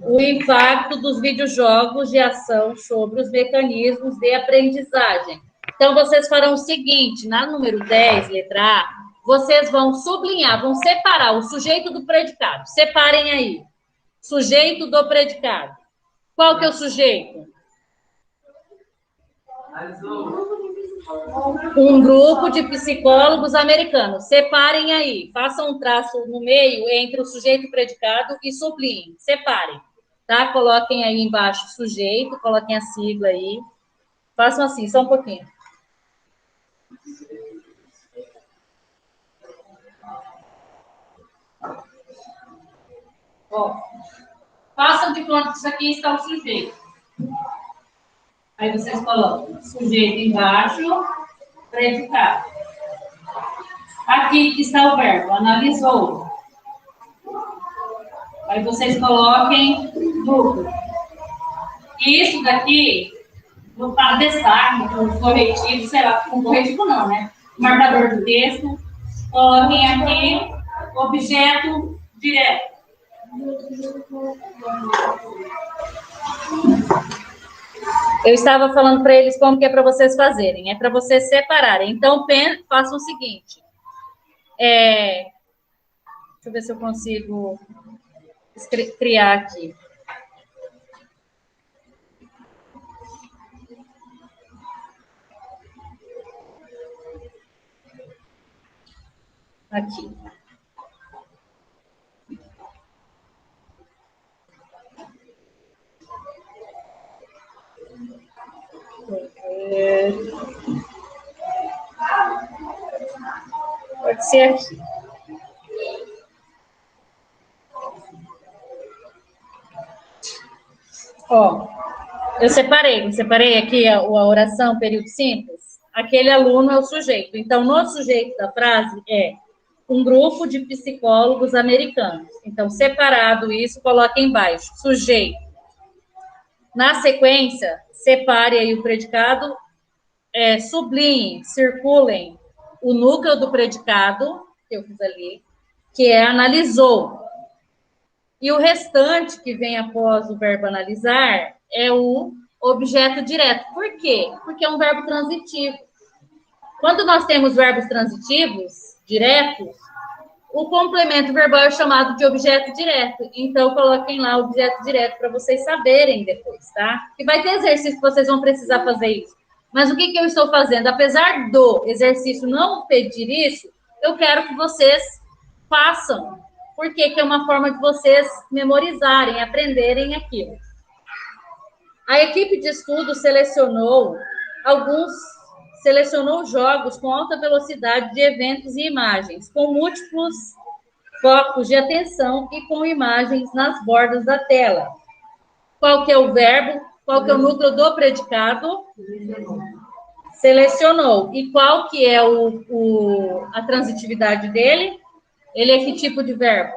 O impacto dos videojogos de ação sobre os mecanismos de aprendizagem. Então, vocês farão o seguinte, na número 10, letra A, vocês vão sublinhar, vão separar o sujeito do predicado. Separem aí. Sujeito do predicado. Qual que é o sujeito? Um grupo de psicólogos americanos. Separem aí. Façam um traço no meio entre o sujeito e o predicado e sublinhem. Separem. Tá? Coloquem aí embaixo sujeito, coloquem a sigla aí. Façam assim, só um pouquinho. Ó, façam de conta que isso aqui está o sujeito. Aí vocês colocam sujeito embaixo, predicado. Aqui que está o verbo, analisou. Aí vocês coloquem núcleo. Isso daqui, no destaque, no corretivo, sei lá, com corretivo não, né? Marcador do texto, coloquem aqui objeto direto. Eu estava falando para eles como que é para vocês fazerem. É para vocês separarem. Então, façam o seguinte. Deixa eu ver se eu consigo criar aqui. Aqui. Pode ser aqui. Ó, eu separei aqui a oração, período simples. Aquele aluno é o sujeito. Então, no sujeito da frase é um grupo de psicólogos americanos. Então, separado isso, coloque embaixo. Sujeito. Na sequência, separe aí o predicado, sublinhem, circulem o núcleo do predicado, que eu fiz ali, que é analisou. E o restante que vem após o verbo analisar é o objeto direto. Por quê? Porque é um verbo transitivo. Quando nós temos verbos transitivos, diretos, o complemento verbal é chamado de objeto direto. Então, coloquem lá o objeto direto para vocês saberem depois, tá? E vai ter exercício que vocês vão precisar fazer isso. Mas o que eu estou fazendo? Apesar do exercício não pedir isso, eu quero que vocês façam. Porque que é uma forma de vocês memorizarem, aprenderem aquilo. A equipe de estudo selecionou jogos com alta velocidade de eventos e imagens, com múltiplos focos de atenção e com imagens nas bordas da tela. Qual que é o verbo? Qual que é o núcleo do predicado? Selecionou. E qual que é a transitividade dele? Ele é que tipo de verbo?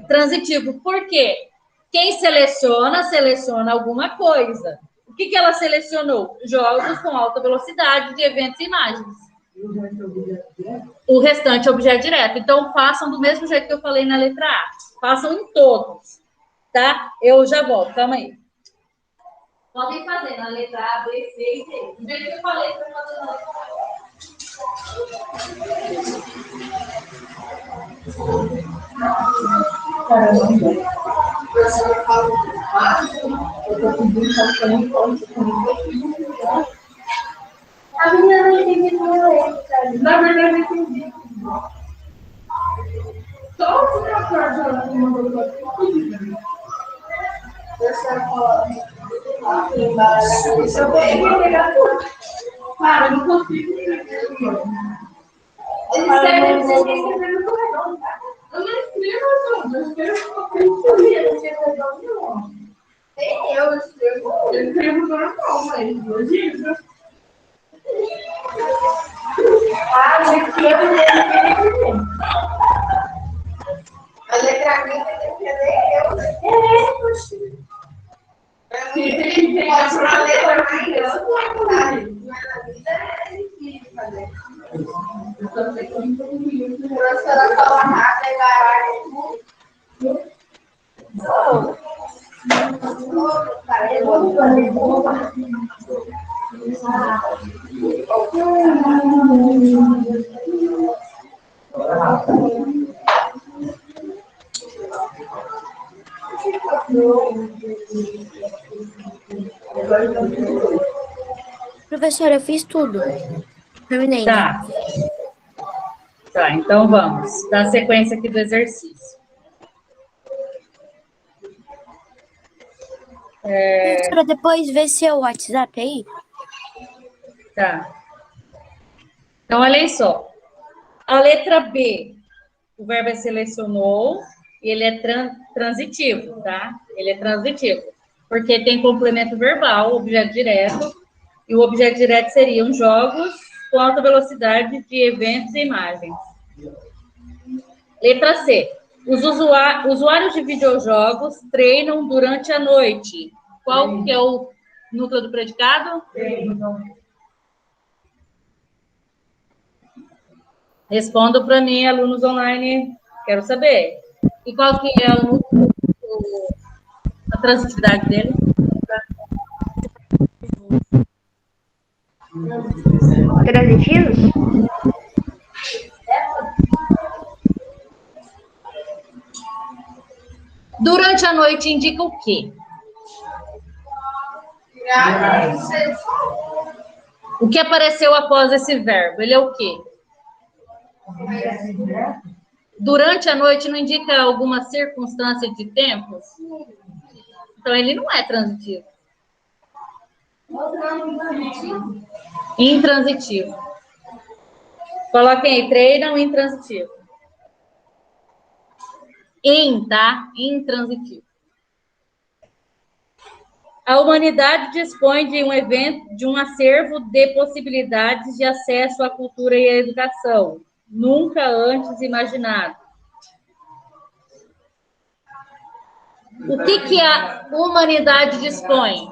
Transitivo. Por quê? Quem seleciona alguma coisa. O que ela selecionou? Jogos com alta velocidade de eventos e imagens. O restante é objeto direto. Então, façam do mesmo jeito que eu falei na letra A. Façam em todos. Tá? Eu já volto. Calma aí. Podem fazer na letra A, B, C e D. Do jeito que eu falei, para fazer na letra A menina não entendi muito. Na verdade, eu entendi. Só o que a carta mandou pra você. Eu vou pegar tudo. Cara, eu não consigo. Ele escreve muito legal, tá? Eu não escrevo, eu escrevo. Nem eu escrevo. Eu escrevo normal, mas hoje. Ah, eu escrevo mesmo. A letra minha tem que ler eu. Pra mim, pode ser uma letra mais grande, mas na vida é difícil fazer. A professora fala rápido e baralho. Cara, eu vou fazer bomba. Professora, eu fiz tudo. Terminei. Tá. Tá, então vamos dar sequência aqui do exercício. Professora, depois vê seu WhatsApp aí. Tá. Então, olha só. A letra B, o verbo é selecionou e ele é transitivo, tá? Ele é transitivo, porque tem complemento verbal, objeto direto, e o objeto direto seriam jogos com alta velocidade de eventos e imagens. Letra C. Os usuários de videojogos treinam durante a noite. Qual que é o núcleo do predicado? Respondam para mim, alunos online, quero saber. E qual que é a transitividade dele? Transitivos? Durante a noite indica o quê? O que apareceu após esse verbo? Ele é o quê? Durante a noite não indica alguma circunstância de tempo? Então, ele não é transitivo. Intransitivo. Coloquem aí, treinam intransitivo. Tá? Intransitivo. A humanidade dispõe de um evento, de um acervo de possibilidades de acesso à cultura e à educação, nunca antes imaginado. O que a humanidade dispõe?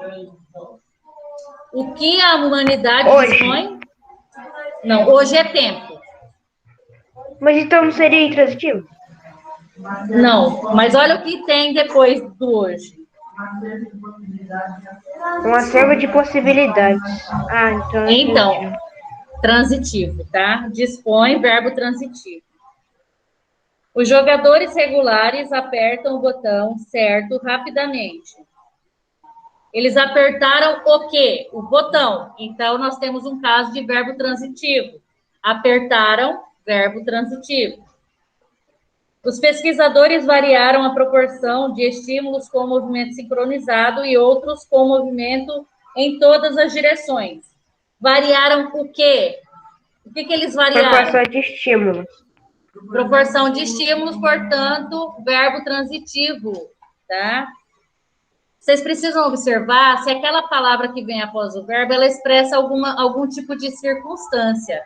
O que a humanidade dispõe? Não, hoje é tempo. Mas então não seria intransitivo? Não, mas olha o que tem depois do hoje. Um acervo de possibilidades. Ah, então. Então, transitivo, tá? Dispõe, verbo transitivo. Os jogadores regulares apertam o botão certo rapidamente. Eles apertaram o quê? O botão. Então, nós temos um caso de verbo transitivo. Apertaram, verbo transitivo. Os pesquisadores variaram a proporção de estímulos com movimento sincronizado e outros com movimento em todas as direções. Variaram o quê? O que eles variaram? Proporção de estímulos. Proporção de estímulos, portanto, verbo transitivo, tá? Vocês precisam observar se aquela palavra que vem após o verbo, ela expressa algum tipo de circunstância.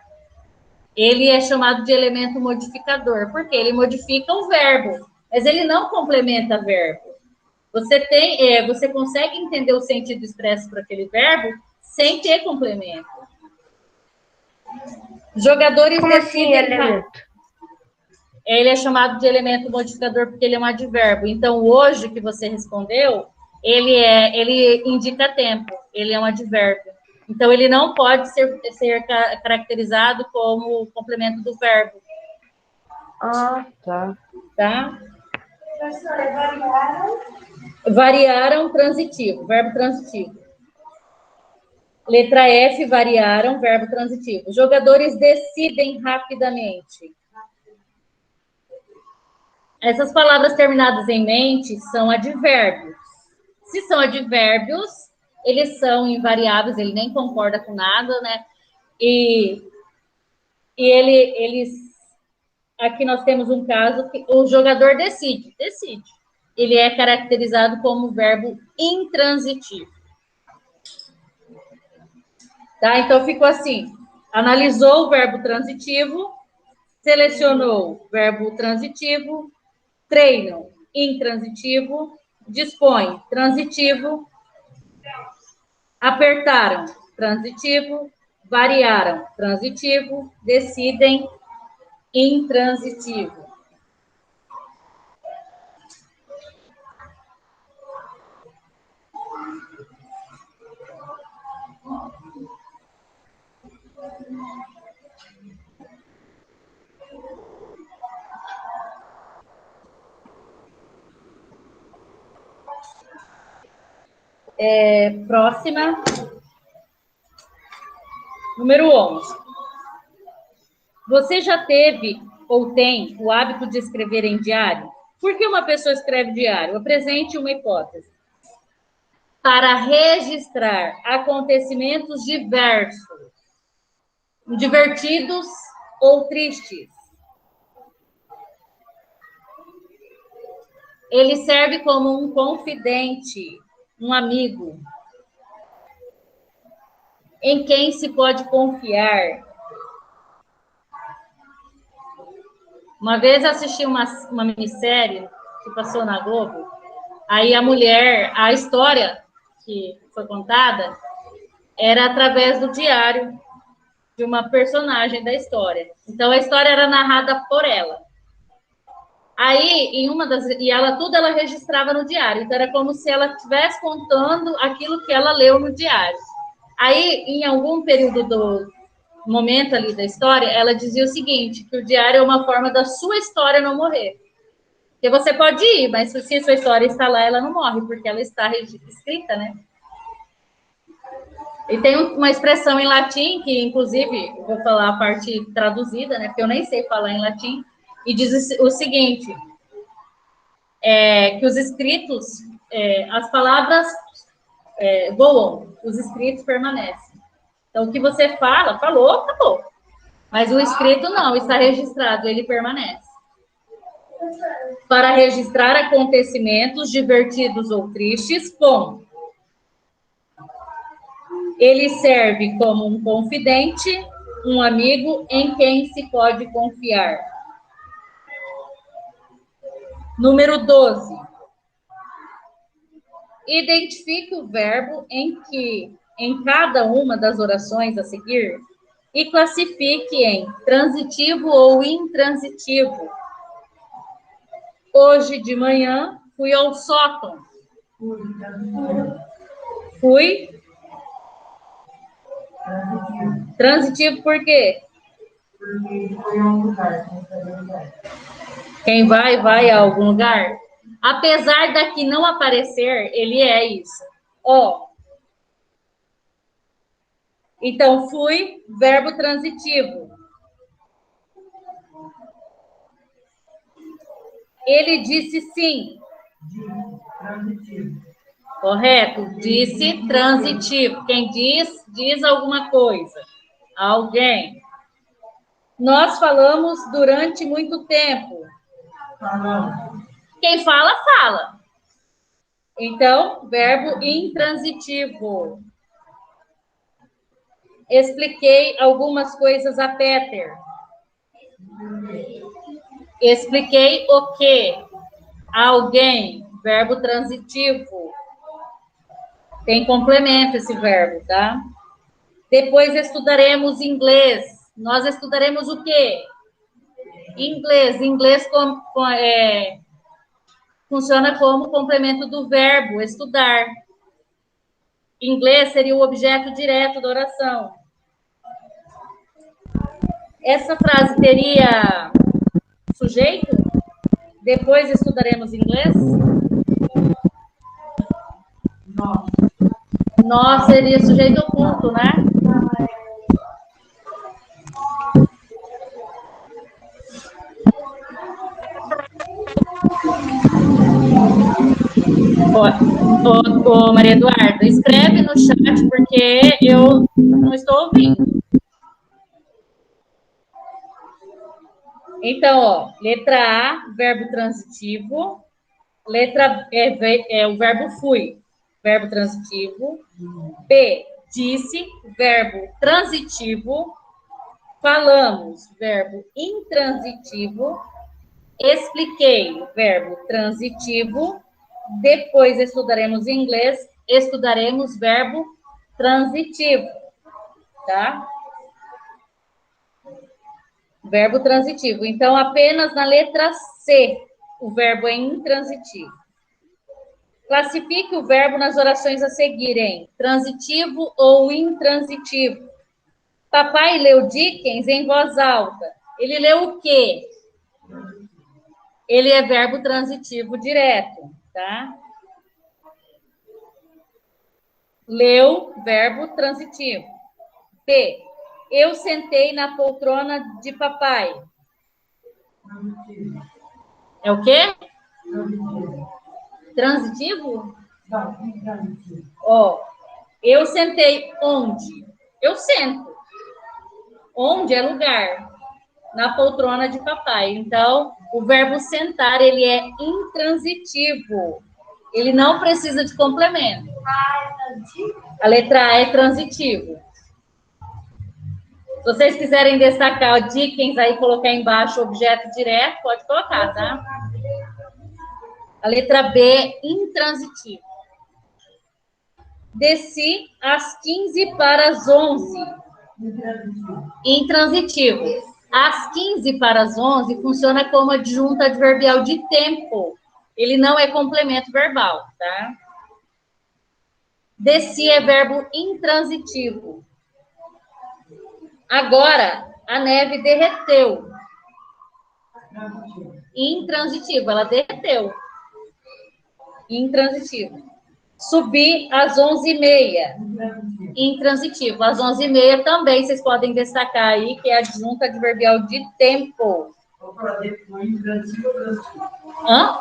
Ele é chamado de elemento modificador, porque ele modifica o verbo, mas ele não complementa o verbo. Você consegue entender o sentido expresso para aquele verbo sem ter complemento. Jogadores Como assim, decidem... elemento? Ele é chamado de elemento modificador porque ele é um advérbio. Então, hoje que você respondeu, ele indica tempo, ele é um advérbio. Então, ele não pode ser caracterizado como complemento do verbo. Ah, tá. Tá? Professora, variaram? Variaram, transitivo, verbo transitivo. Letra F, variaram, verbo transitivo. Jogadores decidem rapidamente. Essas palavras terminadas em mente são advérbios. Se são advérbios, eles são invariáveis, ele nem concorda com nada, né? E eles... Aqui nós temos um caso que o jogador decide. Ele é caracterizado como verbo intransitivo. Tá? Então, ficou assim. Analisou o verbo transitivo, selecionou o verbo transitivo, treinam, intransitivo, dispõe, transitivo, apertaram, transitivo, variaram, transitivo, decidem, intransitivo. Próxima. Número 11. Você já teve ou tem o hábito de escrever em diário? Por que uma pessoa escreve diário? Apresente uma hipótese. Para registrar acontecimentos divertidos ou tristes. Ele serve como um confidente, um amigo, em quem se pode confiar. Uma vez assisti uma minissérie que passou na Globo, aí a história que foi contada era através do diário de uma personagem da história. Então, a história era narrada por ela. Aí, ela registrava no diário. Então, era como se ela estivesse contando aquilo que ela leu no diário. Aí, em algum período do momento ali da história, ela dizia o seguinte, que o diário é uma forma da sua história não morrer. Porque você pode ir, mas se a sua história está lá, ela não morre, porque ela está escrita, né? E tem uma expressão em latim, que inclusive, vou falar a parte traduzida, né? Porque eu nem sei falar em latim, e diz o seguinte, que os escritos, as palavras voam, os escritos permanecem. Então, o que você fala, falou, acabou. Mas o escrito não, está registrado, ele permanece. Para registrar acontecimentos divertidos ou tristes, bom, ele serve como um confidente, um amigo em quem se pode confiar. Número 12. Identifique o verbo em cada uma das orações a seguir e classifique em transitivo ou intransitivo. Hoje de manhã fui ao sótão. Fui. Transitivo por quê? Porque foi a um lugar. Quem vai a algum lugar. Apesar daqui não aparecer, ele é isso. Ó. Então, fui, verbo transitivo. Ele disse sim. Transitivo. Correto? Disse transitivo. Quem diz alguma coisa. Alguém. Nós falamos durante muito tempo. Falamos. Quem fala, fala. Então, verbo intransitivo. Expliquei algumas coisas a Peter. Expliquei o que? Alguém, verbo transitivo. Tem complemento esse verbo, tá? Depois estudaremos inglês. Nós estudaremos o quê? Inglês. Inglês funciona como complemento do verbo estudar. Inglês seria o objeto direto da oração. Essa frase teria sujeito? Depois estudaremos inglês? Nós seria sujeito oculto, né? Ô, Maria Eduarda, escreve no chat porque eu não estou ouvindo. Então, ó, letra A, verbo transitivo. Letra é o verbo fui, verbo transitivo. B, disse, verbo transitivo. Falamos, verbo intransitivo. Expliquei, verbo transitivo. Depois estudaremos inglês, estudaremos verbo transitivo, tá? Verbo transitivo. Então, apenas na letra C, o verbo é intransitivo. Classifique o verbo nas orações a seguirem, transitivo ou intransitivo. Papai leu Dickens em voz alta. Ele leu o quê? Ele é verbo transitivo direto, tá? Leu, verbo transitivo. B. Eu sentei na poltrona de papai. É o quê? Transitivo? Ó, eu sentei onde? Eu sento. Onde é lugar? Na poltrona de papai. Então, o verbo sentar, ele é intransitivo. Ele não precisa de complemento. A letra A é transitivo. Se vocês quiserem destacar o Dickens aí, colocar embaixo o objeto direto, pode colocar, tá? A letra B é intransitivo. Desci às 15 para as 11. Intransitivo. Às 15 para as 11 funciona como adjunto adverbial de tempo. Ele não é complemento verbal, tá? Desci é verbo intransitivo. Agora, a neve derreteu. Intransitivo, ela derreteu. Intransitivo. Subi às 11h30. Intransitivo. Às 11h30 também vocês podem destacar aí, que é adjunto adverbial de tempo. Hã?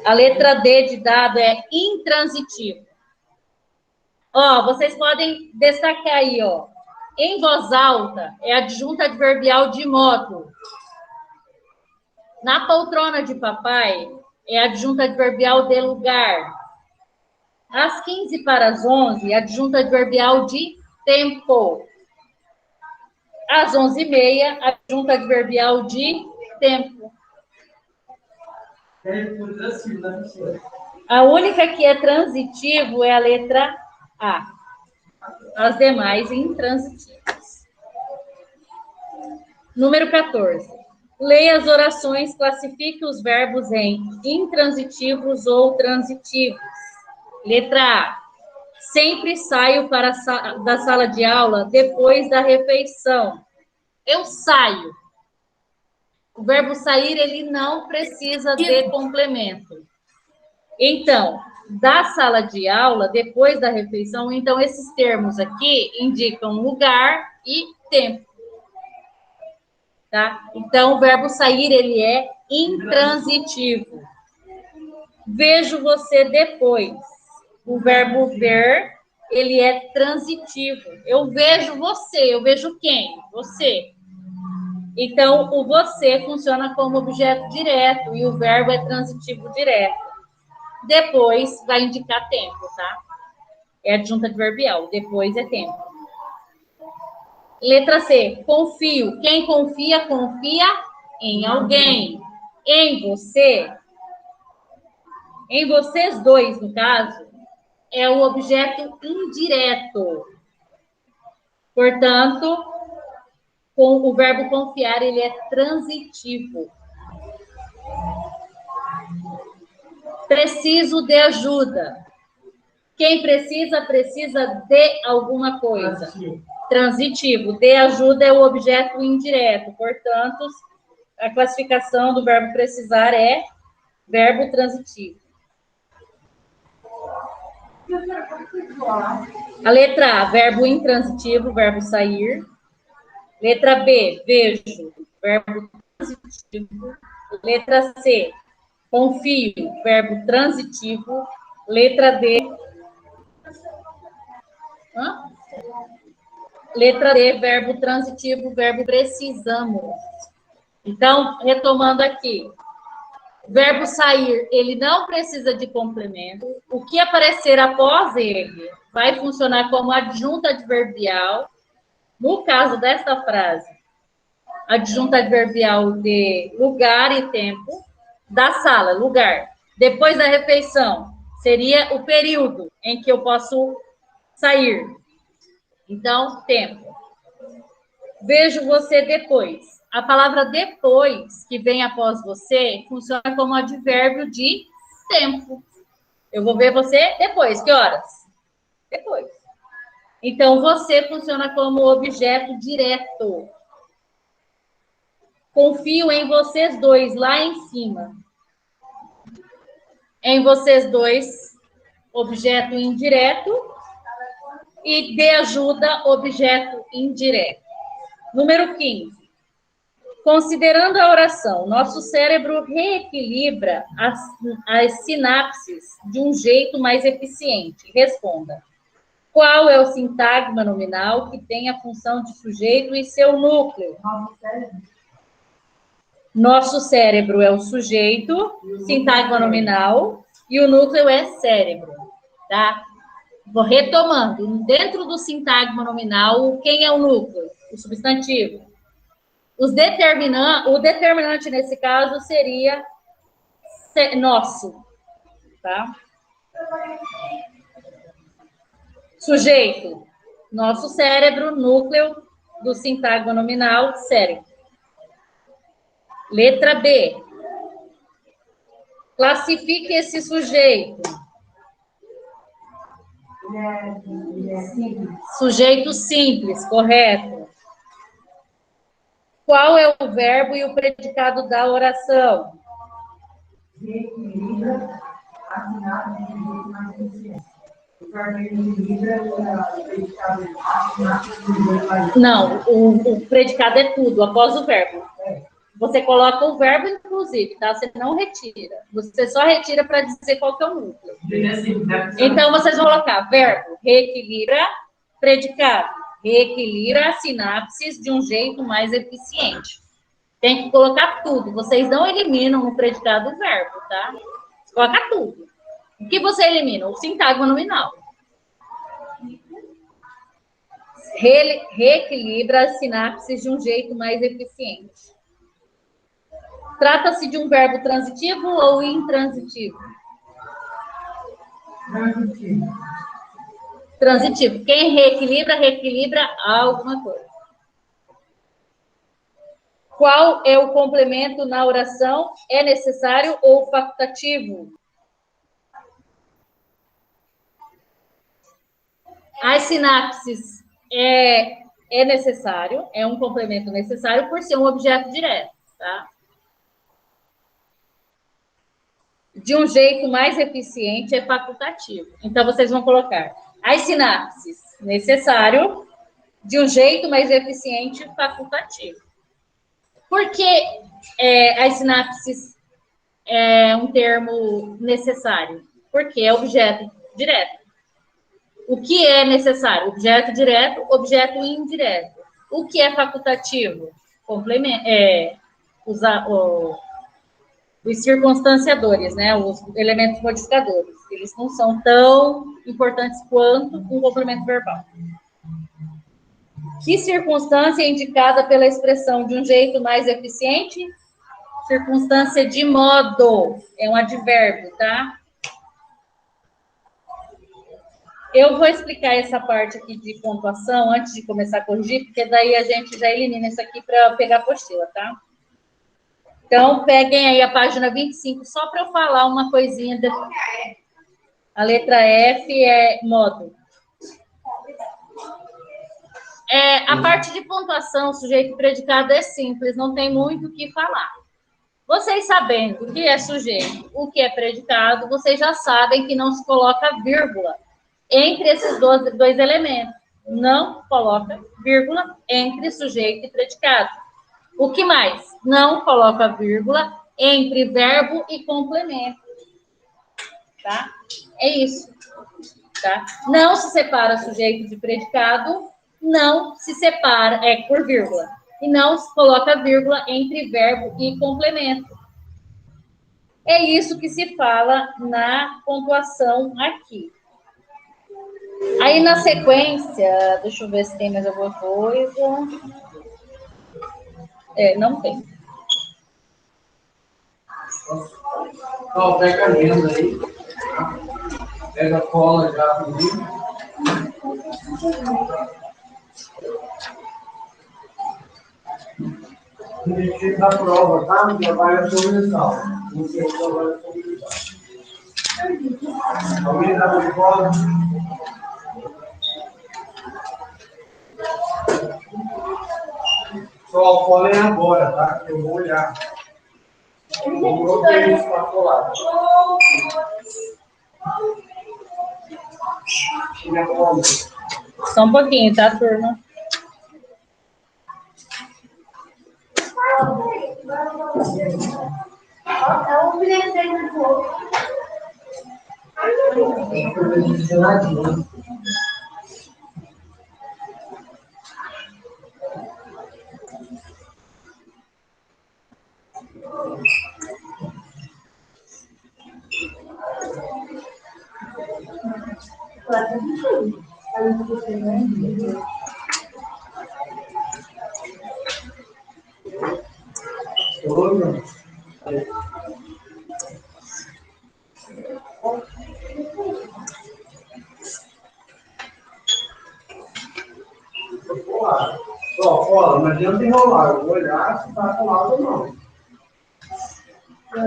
A letra D de dado é intransitivo. Ó, vocês podem destacar aí, ó. Em voz alta é adjunto adverbial de modo. Na poltrona de papai é adjunto adverbial de lugar. Às 15 para as 11, adjunto adverbial de tempo. Às 11h30, adjunto adverbial de tempo. A única que é transitivo é a letra A. As demais intransitivas. Número 14. Leia as orações, classifique os verbos em intransitivos ou transitivos. Letra A. Sempre saio da sala de aula depois da refeição. Eu saio. O verbo sair, ele não precisa de complemento. Então, da sala de aula, depois da refeição, então esses termos aqui indicam lugar e tempo. Tá? Então, o verbo sair, ele é intransitivo. Vejo você depois. O verbo ver, ele é transitivo. Eu vejo você, eu vejo quem? Você. Então, o você funciona como objeto direto e o verbo é transitivo direto. Depois vai indicar tempo, tá? É adjunta adverbial. Depois é tempo. Letra C. Confio. Quem confia, confia em alguém. Em você. Em vocês dois, no caso, é o objeto indireto. Portanto, com o verbo confiar, ele é transitivo. Preciso de ajuda. Quem precisa, precisa de alguma coisa. Transitivo. De ajuda é o objeto indireto. Portanto, a classificação do verbo precisar é verbo transitivo. A letra A, verbo intransitivo, verbo sair. Letra B, vejo, verbo transitivo. Letra C, confio, verbo transitivo. Letra D. Letra D, verbo transitivo, verbo precisamos. Então, retomando aqui. Verbo sair, ele não precisa de complemento. O que aparecer após ele vai funcionar como adjunta adverbial. No caso desta frase, adjunta adverbial de lugar e tempo. Da sala, lugar. Depois da refeição, seria o período em que eu posso sair. Então, tempo. Vejo você depois. A palavra depois, que vem após você, funciona como advérbio de tempo. Eu vou ver você depois. Que horas? Depois. Então, você funciona como objeto direto. Confio em vocês dois, lá em cima. Em vocês dois, objeto indireto. E de ajuda, objeto indireto. Número 15. Considerando a oração, nosso cérebro reequilibra as sinapses de um jeito mais eficiente. Responda. Qual é o sintagma nominal que tem a função de sujeito e seu núcleo? Nosso cérebro é o sujeito, sintagma nominal, e o núcleo é cérebro, tá? Vou retomando. Dentro do sintagma nominal, quem é o núcleo? O substantivo. O determinante, nesse caso, seria nosso, tá? Sujeito, nosso cérebro, núcleo do sintagma nominal, cérebro. Letra B. Classifique esse sujeito. Sujeito simples, correto. Qual é o verbo e o predicado da oração? Reequilibra a sinapse de jeito mais eficiente. O verbo equilibra o predicado a sinapse de jeito mais eficiente. Não, o predicado é tudo, após o verbo. Você coloca o verbo, inclusive, tá? Você não retira. Você só retira para dizer qual que é o núcleo. Então, vocês vão colocar verbo, reequilibra, predicado. Reequilibra as sinapses de um jeito mais eficiente. Tem que colocar tudo. Vocês não eliminam o predicado do verbo, tá? Coloca tudo. O que você elimina? O sintagma nominal. Reequilibra as sinapses de um jeito mais eficiente. Trata-se de um verbo transitivo ou intransitivo? Transitivo. Transitivo. Quem reequilibra, reequilibra alguma coisa. Qual é o complemento na oração? É necessário ou facultativo? As sinapses é necessário, é um complemento necessário por ser um objeto direto, tá? De um jeito mais eficiente é facultativo. Então, vocês vão colocar as sinapses, necessário, de um jeito mais eficiente, facultativo. Por que as sinapses é um termo necessário? Porque é objeto direto. O que é necessário? Objeto direto, objeto indireto. O que é facultativo? Complemento, os circunstanciadores, né? Os elementos modificadores. Eles não são tão importantes quanto um complemento verbal. Que circunstância é indicada pela expressão de um jeito mais eficiente? Circunstância de modo. É um advérbio, tá? Eu vou explicar essa parte aqui de pontuação antes de começar a corrigir, porque daí a gente já elimina isso aqui para pegar a apostila, tá? Então, peguem aí a página 25, só para eu falar uma coisinha. A letra F é modo. A parte de pontuação, sujeito e predicado é simples, não tem muito o que falar. Vocês sabendo o que é sujeito, o que é predicado, vocês já sabem que não se coloca vírgula entre esses dois elementos. Não coloca vírgula entre sujeito e predicado. O que mais? Não coloca vírgula entre verbo e complemento. Tá? É isso. Tá? Não se separa sujeito de predicado, não se separa, por vírgula. E não se coloca vírgula entre verbo e complemento. É isso que se fala na pontuação aqui. Aí, na sequência, deixa eu ver se tem mais alguma coisa. Não tem. Ó, pega a agenda aí. Pega a cola já comigo. O objetivo da prova, tá? O trabalho é documental. Não sei o trabalho é documental. Alguém tá de cola? Só colhem agora, tá? Eu vou olhar. Eu coloquei isso para colar. Só um pouquinho, tá, turma? Só cola, não adianta enrolar. Eu vou olhar se está colado ou não. É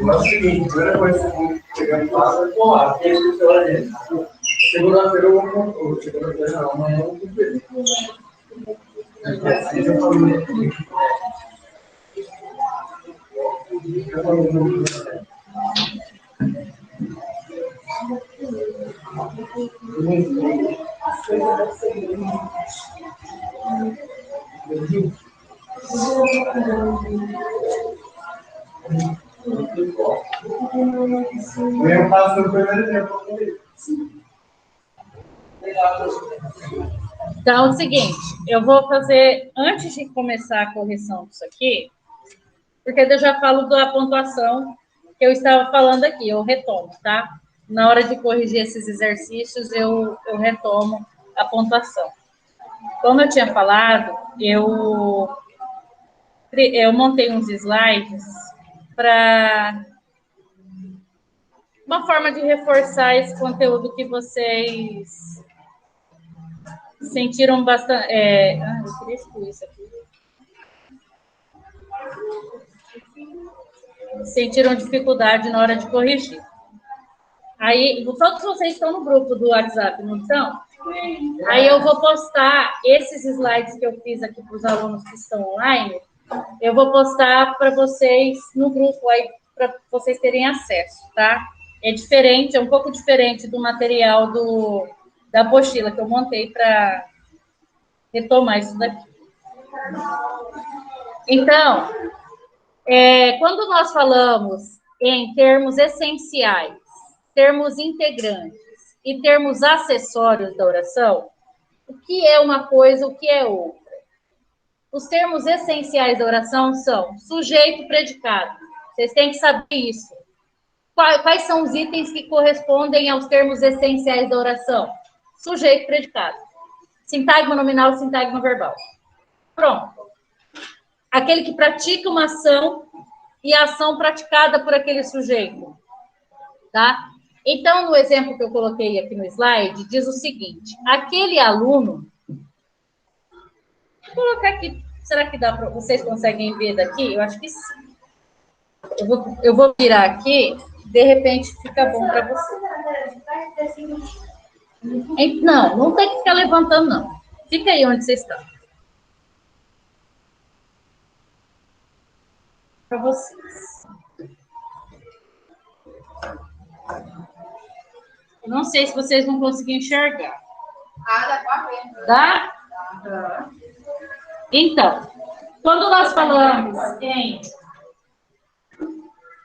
o seguinte, a primeira coisa que você tem que pegar em casa é colar, porque é isso que você vai ver. Segunda-feira eu vou comprar, segunda-feira não, amanhã eu vou cumprir. Assim eu falei aqui. Eu passo no primeiro tempo. Então, é o seguinte, eu vou fazer, antes de começar a correção disso aqui, porque eu já falo da pontuação que eu estava falando aqui, eu retomo, tá? Na hora de corrigir esses exercícios, eu retomo a pontuação. Como eu tinha falado, eu montei uns slides para uma forma de reforçar esse conteúdo que vocês sentiram bastante. Eu queria excluir isso aqui. sentiram dificuldade na hora de corrigir. Aí, todos vocês estão no grupo do WhatsApp, não estão? Aí eu vou postar esses slides que eu fiz aqui para os alunos que estão online, eu vou postar para vocês no grupo aí, para vocês terem acesso, tá? É diferente, é um pouco diferente do material da apostila que eu montei para retomar isso daqui. Então, quando nós falamos em termos essenciais, termos integrantes e termos acessórios da oração, o que é uma coisa, o que é outra? Os termos essenciais da oração são sujeito e predicado. Vocês têm que saber isso. Quais são os itens que correspondem aos termos essenciais da oração? Sujeito e predicado. Sintagma nominal e sintagma verbal. Pronto. Aquele que pratica uma ação e a ação praticada por aquele sujeito. Tá? Então, no exemplo que eu coloquei aqui no slide, diz o seguinte: aquele aluno. Vou colocar aqui. Será que dá para vocês conseguem ver daqui? Eu acho que sim. Eu vou virar aqui, de repente fica bom para você. Não, não tem que ficar levantando, não. Fica aí onde você está. Para vocês. Eu não sei se vocês vão conseguir enxergar. Dá para ver. Dá? Dá. Então, quando nós falamos em...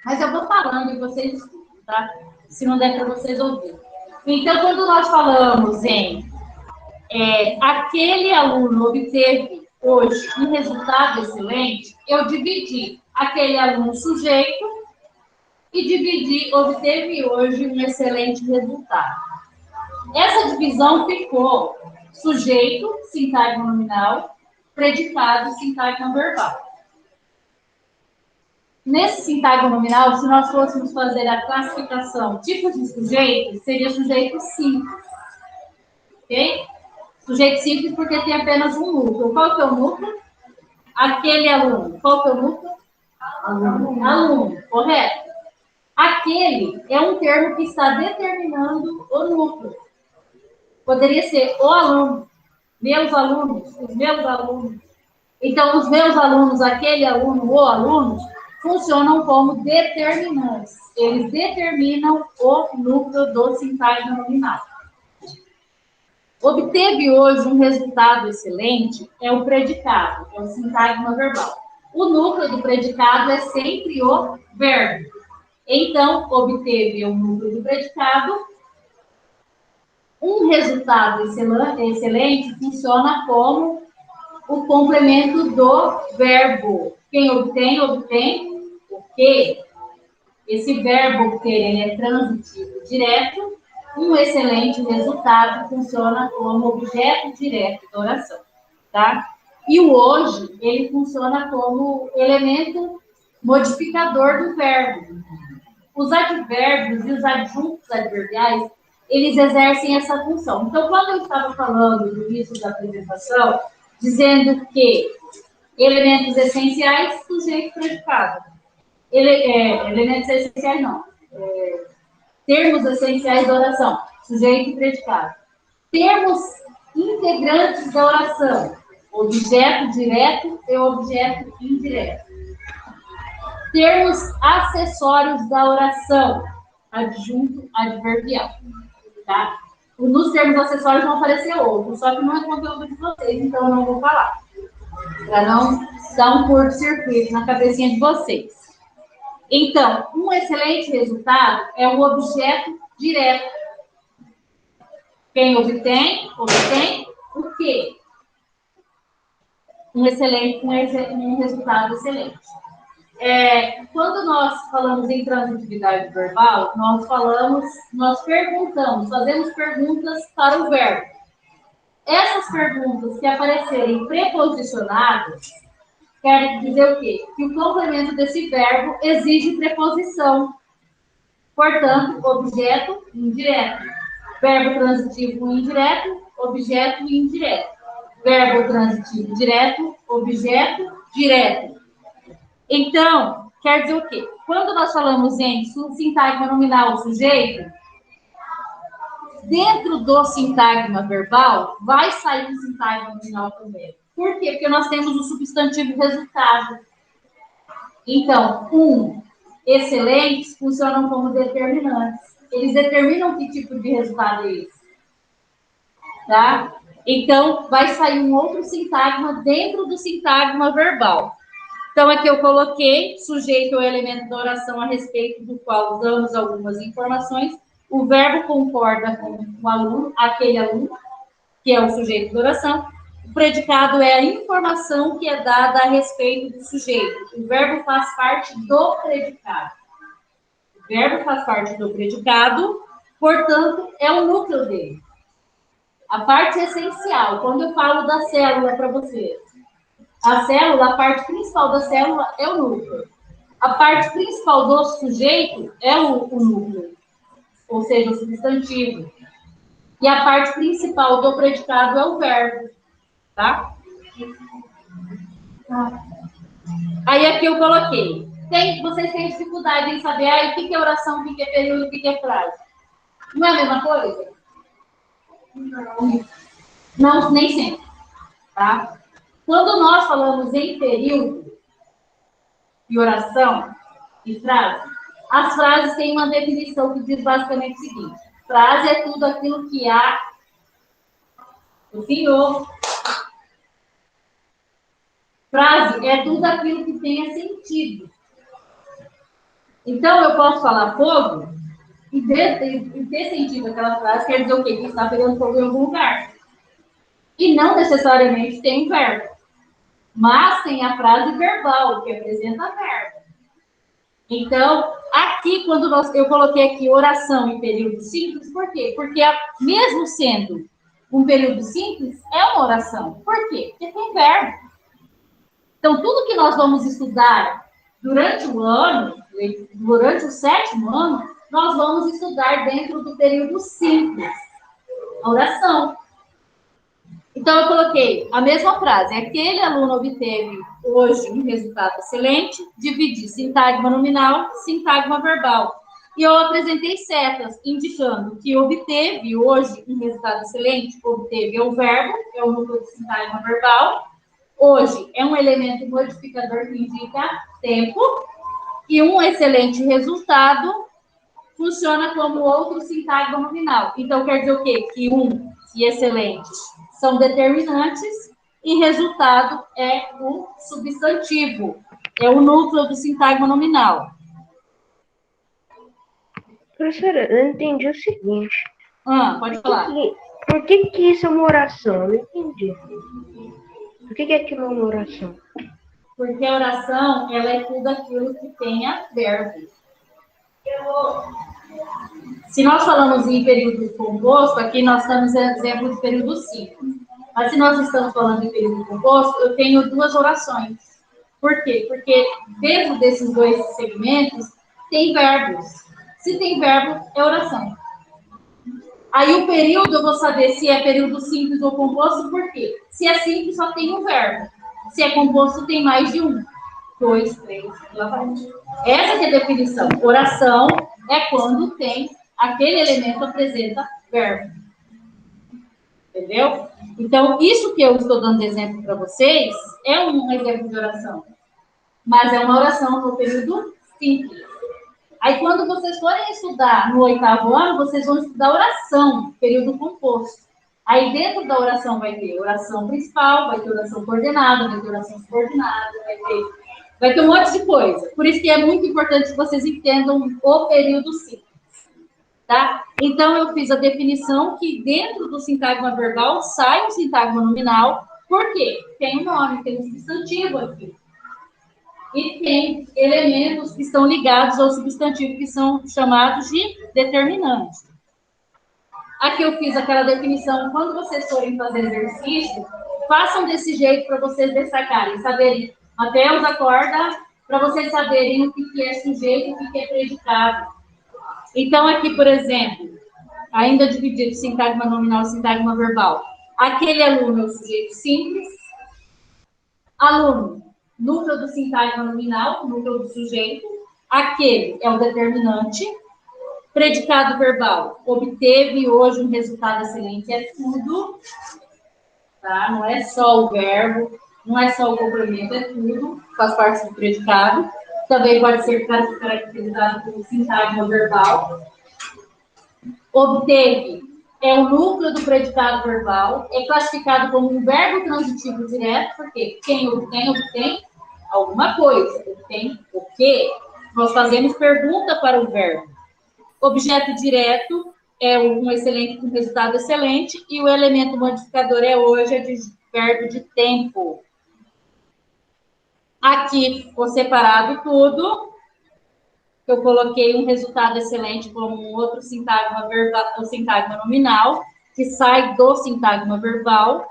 Mas eu vou falando e vocês escutam, tá? Se não der para vocês ouvirem. Então, quando nós falamos em aquele aluno obteve hoje um resultado excelente, eu dividi aquele aluno sujeito e obteve hoje um excelente resultado. Essa divisão ficou sujeito, sintagma nominal, predicado, sintagma verbal. Nesse sintagma nominal, se nós fôssemos fazer a classificação tipos de sujeito, seria sujeito simples. Ok? Sujeito simples porque tem apenas um núcleo. Qual que é o núcleo? Aquele aluno. Qual que é o núcleo? Aluno, correto? Aquele é um termo que está determinando o núcleo. Poderia ser o aluno, meus alunos, os meus alunos. Então, os meus alunos, aquele aluno, o aluno, funcionam como determinantes. Eles determinam o núcleo do sintagma nominal. Obteve hoje um resultado excelente é o predicado, é o sintagma verbal. O núcleo do predicado é sempre o verbo. Então, obteve o núcleo do predicado. Um resultado excelente funciona como o complemento do verbo. Quem obtém, obtém o quê? Esse verbo obter é transitivo direto. Um excelente resultado funciona como objeto direto da oração, tá? E o hoje, ele funciona como elemento modificador do verbo. Os advérbios e os adjuntos adverbiais, eles exercem essa função. Então, quando eu estava falando no início da apresentação, dizendo que elementos essenciais, sujeito predicado. Elementos essenciais, não. Termos essenciais da oração, sujeito e predicado. Termos integrantes da oração, objeto direto e objeto indireto. Termos acessórios da oração, adjunto adverbial. Tá? Nos termos acessórios vão aparecer outros, só que não é conteúdo de vocês, então eu não vou falar. Para não dar um curto-circuito na cabecinha de vocês. Então, um excelente resultado é o objeto direto. Quem obtém o quê? Um resultado excelente. Quando nós falamos em transitividade verbal, nós perguntamos, fazemos perguntas para o verbo. Essas perguntas que aparecerem preposicionadas, quer dizer o quê? Que o complemento desse verbo exige preposição. Portanto, objeto indireto. Verbo transitivo indireto, objeto indireto. Verbo transitivo direto, objeto direto. Então, Quer dizer o quê? Quando nós falamos em sintagma nominal sujeito, dentro do sintagma verbal, vai sair um sintagma nominal também. Por quê? Porque nós temos o substantivo resultado. Então, excelentes funcionam como determinantes. Eles determinam que tipo de resultado é esse. Tá? Então, vai sair um outro sintagma dentro do sintagma verbal. Então, aqui eu coloquei sujeito ao elemento da oração a respeito do qual damos algumas informações. O verbo concorda com o aluno, aquele aluno, que é o sujeito da oração. O predicado é a informação que é dada a respeito do sujeito. O verbo faz parte do predicado. O verbo faz parte do predicado, portanto, é o núcleo dele. A parte essencial, quando eu falo da célula para vocês, a célula, a parte principal da célula é o núcleo. A parte principal do sujeito é o núcleo, ou seja, o substantivo. E a parte principal do predicado é o verbo, tá? Aí aqui eu coloquei. Vocês têm dificuldade em saber o que é oração, o que é período, o que é frase. Não é a mesma coisa? Não, nem sempre, tá? Quando nós falamos em período e oração e frase, as frases têm uma definição que diz basicamente o seguinte: frase é tudo aquilo que há no Senhor. Frase é tudo aquilo que tenha sentido. Então, eu posso falar fogo e ter sentido aquela frase, quer dizer o quê? Que está pegando fogo em algum lugar. E não necessariamente tem um verbo. Mas tem a frase verbal, que apresenta verbo. Então, aqui, quando eu coloquei aqui oração em período simples, por quê? Porque mesmo sendo um período simples, é uma oração. Por quê? Porque tem verbo. Então, tudo que nós vamos estudar durante o ano, durante o 7º ano, nós vamos estudar dentro do período simples, a oração. Então, eu coloquei a mesma frase. Aquele aluno obteve hoje um resultado excelente, dividi sintagma nominal, sintagma verbal. E eu apresentei setas, indicando que obteve hoje um resultado excelente, obteve é o verbo, é o núcleo de sintagma verbal. Hoje é um elemento modificador que indica tempo. E um excelente resultado funciona como outro sintagma nominal. Então, quer dizer o quê? Que e excelentes são determinantes e resultado é o substantivo. É o núcleo do sintagma nominal. Professora, eu entendi o seguinte. Pode falar. Por que isso é uma oração? Eu não entendi. Por que aquilo é uma oração? Porque a oração, ela é tudo aquilo que tenha verbo. Se nós falamos em período composto, aqui nós estamos em exemplo de período simples. Mas se nós estamos falando em período composto, eu tenho duas orações. Por quê? Porque dentro desses dois segmentos tem verbos. Se tem verbo, é oração. Aí o período, eu vou saber se é período simples ou composto, por quê? Se é simples, só tem um verbo. Se é composto, tem mais de um. 2, 3, lá vai. Essa que é a definição. Oração é quando tem aquele elemento apresenta verbo. Entendeu? Então, isso que eu estou dando de exemplo para vocês é um exemplo de oração. Mas é uma oração no período simples. Aí, quando vocês forem estudar no 8º ano, vocês vão estudar oração, período composto. Aí, dentro da oração, vai ter oração principal, vai ter oração coordenada, vai ter oração subordinada, vai ter um monte de coisa. Por isso que é muito importante que vocês entendam o período simples. Tá? Então, eu fiz a definição que dentro do sintagma verbal sai um sintagma nominal. Por quê? Tem um nome, tem um substantivo aqui. E tem elementos que estão ligados ao substantivo, que são chamados de determinantes. Aqui eu fiz aquela definição. Quando vocês forem fazer exercício, façam desse jeito para vocês destacarem, saberem. Mateus, acorda, para vocês saberem o que é sujeito e o que é predicado. Então, aqui, por exemplo, ainda dividido sintagma nominal e sintagma verbal. Aquele aluno é o sujeito simples. Aluno, núcleo do sintagma nominal, núcleo do sujeito. Aquele é o determinante. Predicado verbal, obteve hoje um resultado excelente, é tudo, tá? Não é só o verbo, não é só o complemento, é tudo, faz parte do predicado. Também pode ser caracterizado como sintagma verbal. Obteve é o núcleo do predicado verbal, é classificado como um verbo transitivo direto, porque quem obtém alguma coisa, obtém o quê? Nós fazemos pergunta para o verbo. Objeto direto é um resultado excelente, e o elemento modificador hoje é de verbo de tempo. Aqui ficou separado tudo. Eu coloquei um resultado excelente como um outro sintagma verbal, o sintagma nominal, que sai do sintagma verbal.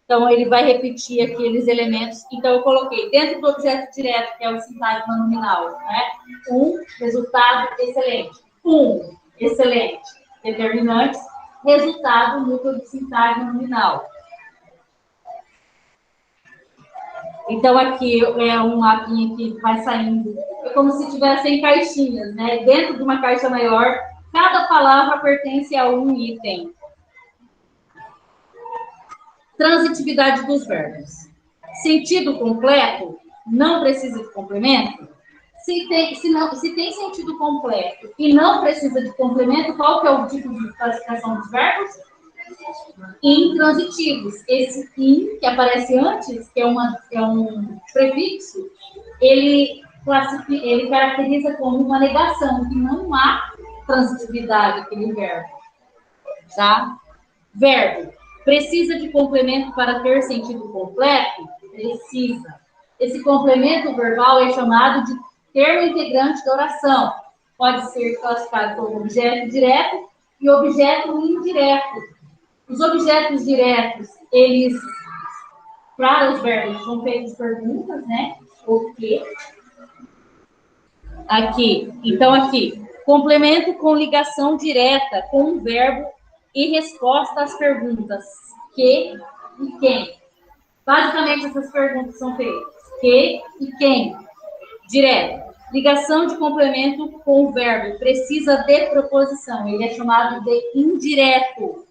Então, ele vai repetir aqueles elementos. Então, eu coloquei dentro do objeto direto, que é o sintagma nominal, né? Um resultado excelente. Excelente. Determinantes. Resultado núcleo do sintagma nominal. Então, aqui é um mapinha que vai saindo. É como se tivessem caixinhas, né? Dentro de uma caixa maior, cada palavra pertence a um item. Transitividade dos verbos. Sentido completo, não precisa de complemento. Se tem sentido completo e não precisa de complemento, qual que é o tipo de classificação dos verbos? Intransitivos. Esse in, que aparece antes, que é um prefixo, ele caracteriza como uma negação, que não há transitividade naquele verbo. Tá? Verbo. Precisa de complemento para ter sentido completo? Precisa. Esse complemento verbal é chamado de termo integrante da oração. Pode ser classificado como objeto direto e objeto indireto. Os objetos diretos, eles, para os verbos, são feitas perguntas, né? O quê? Aqui. Então, aqui. Complemento com ligação direta com o verbo e resposta às perguntas que e quem. Basicamente, essas perguntas são feitas. Que e quem. Direto. Ligação de complemento com o verbo. Precisa de proposição. Ele é chamado de indireto.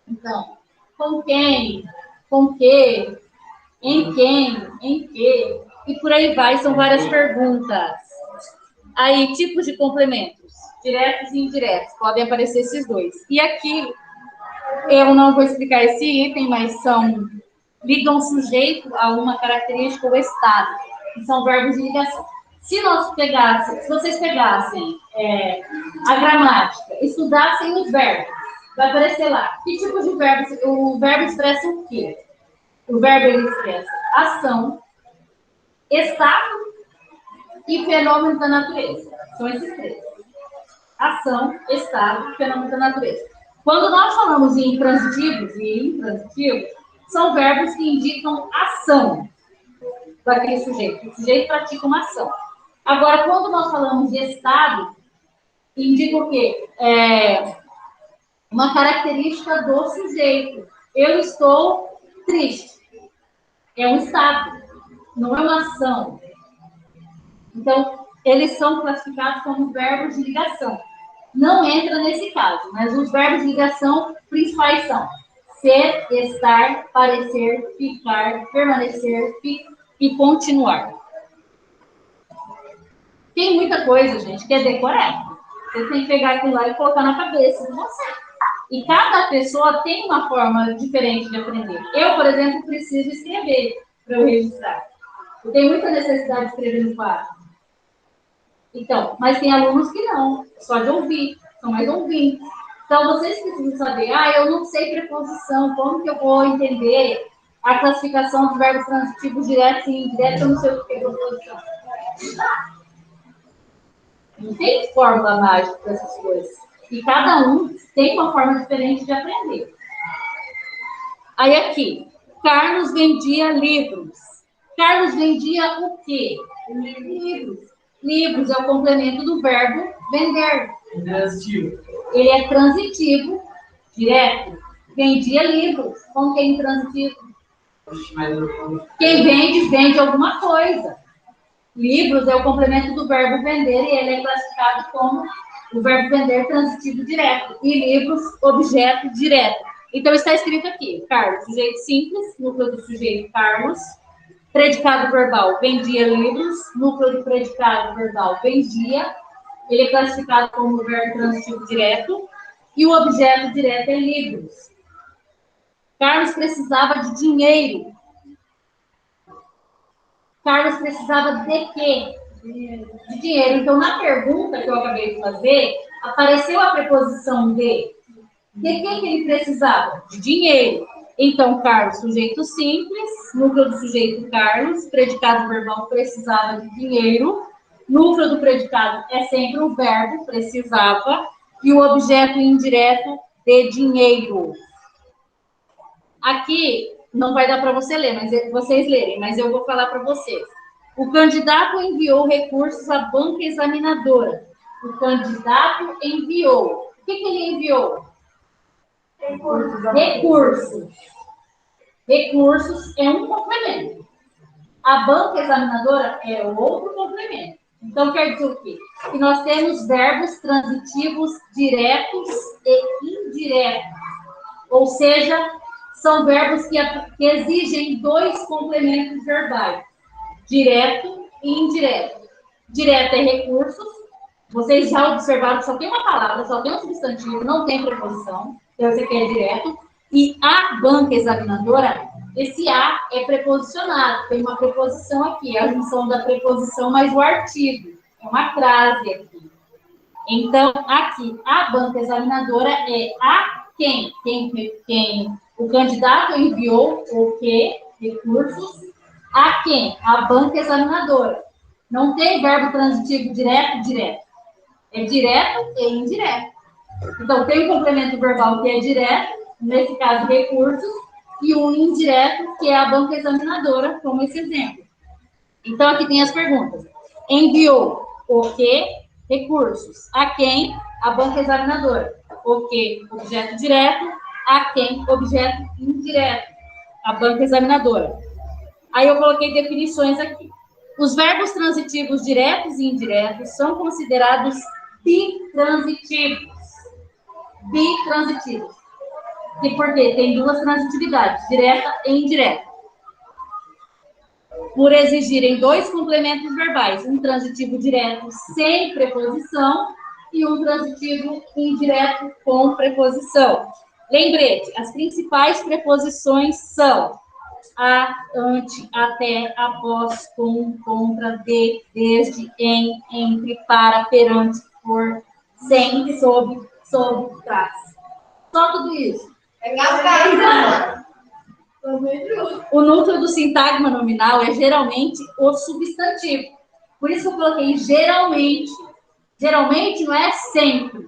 Então, com quem, com que, em quem, em que, e por aí vai, são várias perguntas. Aí, tipos de complementos, diretos e indiretos, podem aparecer esses dois. E aqui, eu não vou explicar esse item, mas ligam sujeito a uma característica ou estado, que são verbos de ligação. Se vocês pegassem a gramática, estudassem os verbos, vai aparecer lá. Que tipo de verbo? O verbo expressa o quê? O verbo ele expressa ação, estado e fenômeno da natureza. São esses três. Ação, estado e fenômeno da natureza. Quando nós falamos em transitivos e intransitivos, são verbos que indicam ação daquele sujeito. O sujeito pratica uma ação. Agora, quando nós falamos de estado, indica o quê? Uma característica do sujeito. Eu estou triste. É um estado, não é uma ação. Então, eles são classificados como verbos de ligação. Não entra nesse caso, mas os verbos de ligação principais são ser, estar, parecer, ficar, permanecer e continuar. Tem muita coisa, gente, que é decorado. Você tem que pegar aquilo lá e colocar na cabeça de você. E cada pessoa tem uma forma diferente de aprender. Eu, por exemplo, preciso escrever para eu registrar. Eu tenho muita necessidade de escrever no quadro. Então, mas tem alunos que não, só de ouvir, são mais ouvintes. Então, vocês precisam saber, eu não sei preposição, como que eu vou entender a classificação dos verbos transitivos diretos e indiretos, eu não sei o que é preposição. Não tem fórmula mágica para essas coisas. E cada um tem uma forma diferente de aprender. Aí aqui, Carlos vendia livros. Carlos vendia o quê? Livros. Livros é o complemento do verbo vender. Ele é transitivo, direto. Vendia livros. Como que é intransitivo? Quem vende, vende alguma coisa. Livros é o complemento do verbo vender e ele é classificado como o verbo vender transitivo direto. E livros, objeto direto. Então, está escrito aqui, Carlos, sujeito simples, núcleo do sujeito Carlos, predicado verbal, vendia livros, núcleo do predicado verbal, vendia, ele é classificado como verbo transitivo direto, e o objeto direto é livros. Carlos precisava de dinheiro. Carlos precisava de quê? De dinheiro. Então, na pergunta que eu acabei de fazer, apareceu a preposição de. De que ele precisava? De dinheiro. Então, Carlos, sujeito simples, núcleo do sujeito Carlos, predicado verbal precisava de dinheiro, núcleo do predicado é sempre o verbo precisava e o objeto indireto de dinheiro. Aqui não vai dar para vocês lerem, mas eu vou falar para vocês. O candidato enviou recursos à banca examinadora. O candidato enviou. O que ele enviou? Recursos. Recursos é um complemento. A banca examinadora é outro complemento. Então, quer dizer o quê? Que nós temos verbos transitivos diretos e indiretos. Ou seja, são verbos que exigem dois complementos verbais. Direto e indireto. Direto é recursos. Vocês já observaram que só tem uma palavra, só tem um substantivo, não tem preposição. Então, você quer direto. E a banca examinadora, esse A é preposicionado. Tem uma preposição aqui, a junção da preposição mais o artigo. É uma frase aqui. Então, aqui, a banca examinadora é a quem? Quem o candidato enviou o quê? Recursos. A quem? A banca examinadora. Não tem verbo transitivo direto, direto. É direto e indireto. Então, tem um complemento verbal que é direto, nesse caso, recursos, e um indireto, que é a banca examinadora, como esse exemplo. Então, aqui tem as perguntas. Enviou o quê? Recursos. A quem? A banca examinadora. O quê? Objeto direto. A quem? Objeto indireto. A banca examinadora. Aí eu coloquei definições aqui. Os verbos transitivos diretos e indiretos são considerados bitransitivos. Bitransitivos. E por quê? Tem duas transitividades, direta e indireta. Por exigirem dois complementos verbais, um transitivo direto sem preposição e um transitivo indireto com preposição. Lembrete, as principais preposições são a, ante, até, após, com, contra, de, desde, em, entre, para, perante, por, sem, sob, trás. Só tudo isso. O núcleo do sintagma nominal é geralmente o substantivo. Por isso que eu coloquei geralmente. Geralmente não é sempre.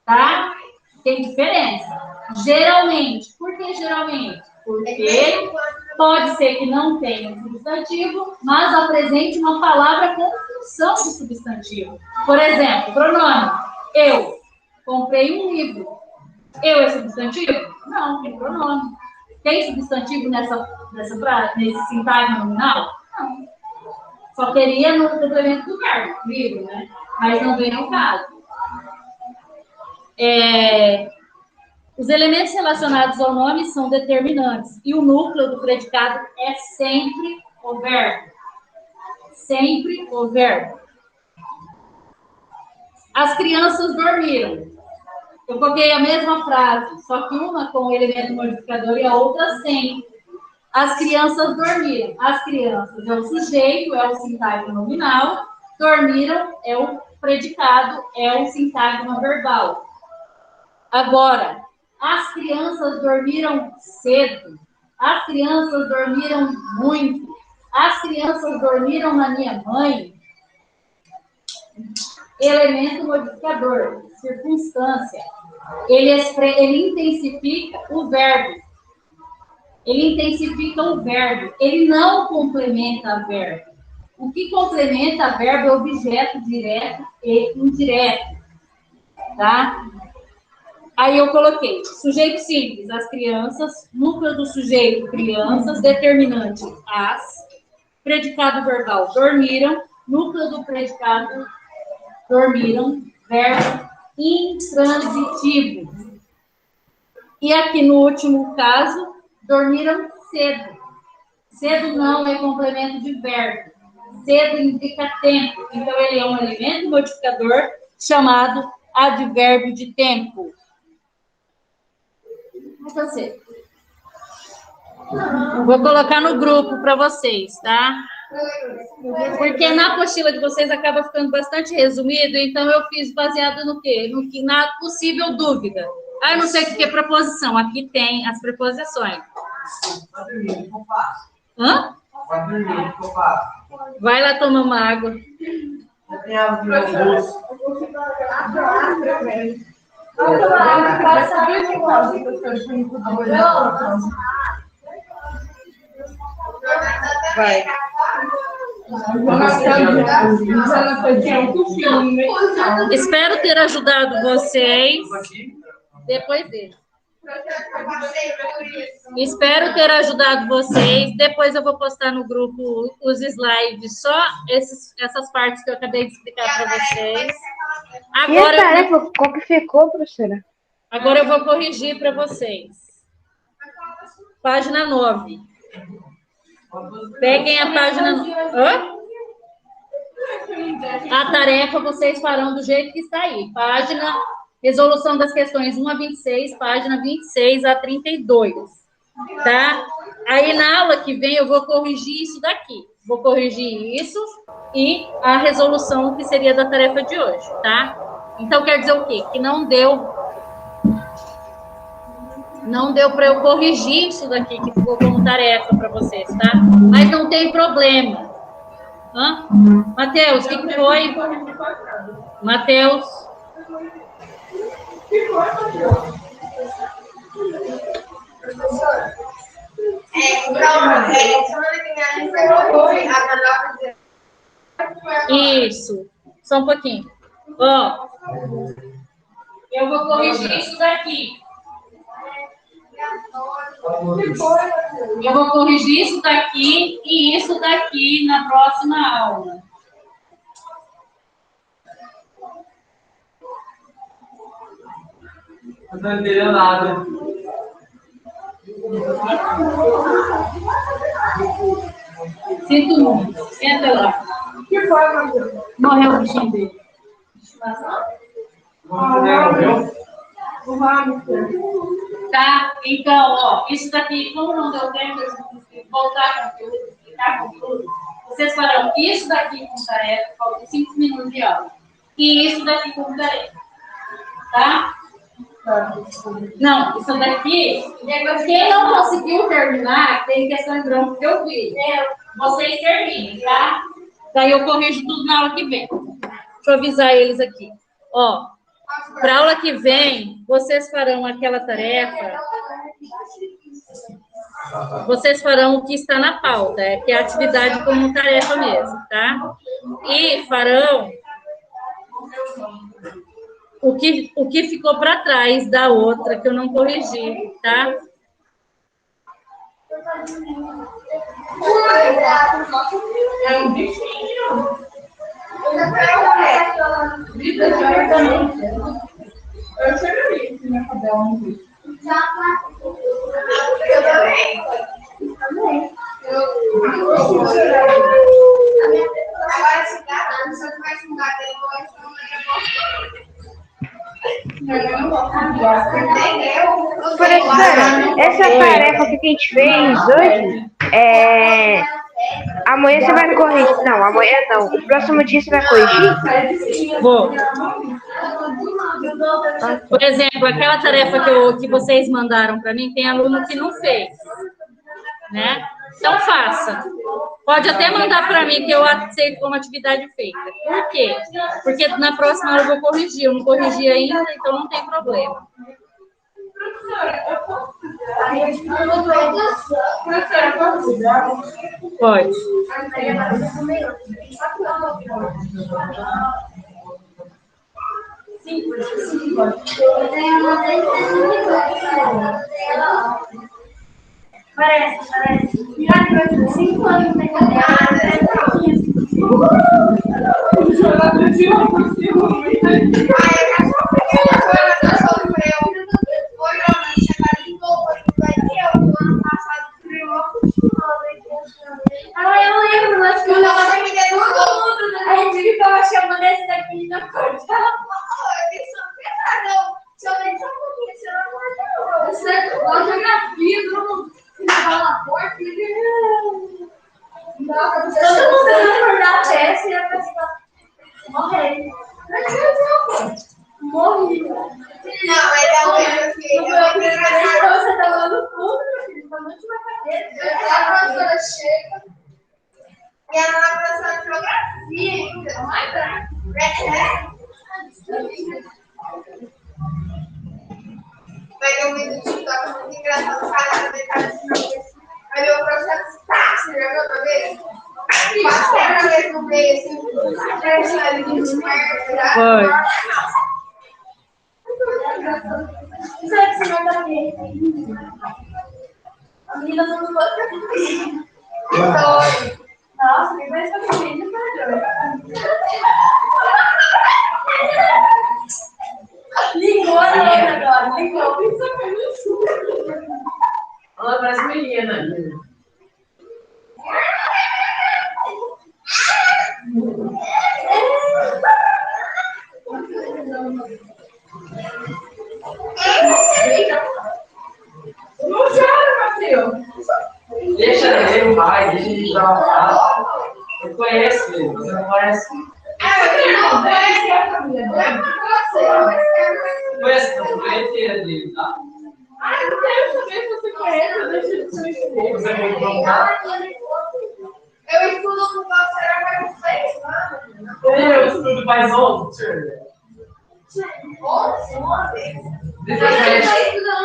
Tá? Tem diferença. Geralmente. Por que geralmente? Porque pode ser que não tenha um substantivo, mas apresente uma palavra com função de substantivo. Por exemplo, pronome. Eu comprei um livro. Eu é substantivo? Não, tem pronome. Tem substantivo nesse sintagma nominal? Não. Só teria no complemento do verbo, livro, né? Mas não vem ao caso. Os elementos relacionados ao nome são determinantes. E o núcleo do predicado é sempre o verbo. Sempre o verbo. As crianças dormiram. Eu coloquei a mesma frase, só que uma com o elemento modificador e a outra sem. As crianças dormiram. As crianças é o sujeito, é o sintagma nominal. Dormiram é o predicado, é o sintagma verbal. Agora, as crianças dormiram cedo. As crianças dormiram muito. As crianças dormiram na minha mãe. Elemento modificador, circunstância. Ele intensifica o verbo. Ele intensifica o verbo. Ele não complementa o verbo. O que complementa o verbo é objeto direto e indireto. Tá? Aí eu coloquei sujeito simples, as crianças, núcleo do sujeito, crianças, determinante, as, predicado verbal, dormiram, núcleo do predicado, dormiram, verbo intransitivo. E aqui no último caso, dormiram cedo. Cedo não é complemento de verbo. Cedo indica tempo. Então, ele é um elemento modificador chamado advérbio de tempo. Você. Vou colocar no grupo para vocês, tá? Porque na apostila de vocês acaba ficando bastante resumido, então eu fiz baseado no quê? Na possível dúvida. Ah, eu não sei o que é preposição. Aqui tem as preposições. Hã? Vai lá tomar uma água. Vai. Espero ter ajudado vocês. Depois dele. Espero ter ajudado vocês. Depois eu vou postar no grupo os slides, só essas partes que eu acabei de explicar para vocês. Agora, e a tarefa, qual que ficou, professora? Agora eu vou corrigir para vocês. Página 9. Peguem a página... Hã? A tarefa vocês farão do jeito que está aí. Página... Resolução das questões 1 a 26, página 26 a 32. Tá? Aí na aula que vem eu vou corrigir isso daqui. Vou corrigir isso e a resolução que seria da tarefa de hoje, tá? Então quer dizer o quê? Que não deu para eu corrigir isso daqui que ficou como tarefa para vocês, tá? Mas não tem problema. Hã? Matheus, o que foi? Matheus. Isso, só um pouquinho. Ó, eu vou corrigir isso daqui. Eu vou corrigir isso daqui e isso daqui na próxima aula. Eu não entendeu nada. Sinto muito. Senta lá. Que foi, Matheus? Morreu o bichinho dele. Morreu? O hamster. Tá? Então, ó, isso daqui, como não deu tempo de voltar conteúdo, explicar conteúdo, vocês farão isso daqui com tarefa, faltam 5 minutos de aula. E isso daqui com tarefa. Tá? Não, isso daqui, quem não conseguiu terminar, tem questão em branco que eu vi. Vocês terminem, tá? Daí eu corrijo tudo na aula que vem. Deixa eu avisar eles aqui. Ó, para a aula que vem, vocês farão aquela tarefa. Vocês farão o que está na pauta, que é a atividade como tarefa mesmo, tá? E farão o que ficou para trás da outra, que eu não corrigi, tá? É um bichinho. Eu chegaria se minha cadela não viu. Eu também. Agora, se eu tivesse mudado Professora, essa tarefa que a gente fez hoje, amanhã você vai corrigir. Não, amanhã não. O próximo dia você vai corrigir? Vou. Por exemplo, aquela tarefa que vocês mandaram para mim, tem aluno que não fez, né? Então, faça. Pode até mandar para mim, que eu aceito como atividade feita. Por quê? Porque na próxima aula eu vou corrigir. Eu não corrigi ainda, então não tem problema. Professora, posso tirar? Pode. Parece. Já 5 anos na cadeira. Ah, eu lembro, mas quando a gente ficava chamando esse daqui na corte. Pode jogar vidro, fala forte. Todo mundo acordar a peça e a pessoa morrer. Morri. Não, mas é o mesmo filho. Você tá lá no fundo, meu filho, tá na última cadeira. A professora chega e ela é uma professora de geografia, então. Vai ter um vídeo do TikTok muito engraçado, o cara na metade de cabeça. Aí meu processo tá, você já viu outra vez? Passei a vez no meio, assim, Foi. Será que você vai bater? A menina não gosta de mim. Nossa, quem vai estar comigo, ligou a outra agora, ligou. Ela parece menina. Não chora, Matheus. Deixa ele, vai, deixa ele jogar. Eu conheço ele, você não conhece? Eu não conhece a família dele? Conheço a família inteira dele, tá? Ah, eu quero saber se você conhece, deixa ele se inscrever. Você vai encontrar. Eu estudo com você, era mais 6 anos. Eu estudo mais 11. 11?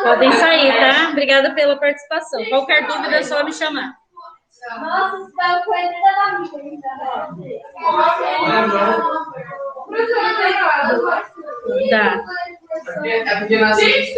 Podem sair, tá? Obrigada pela participação. Qualquer dúvida é só me chamar. Nossa, você tá com ele da vida. Tá. É porque nasci.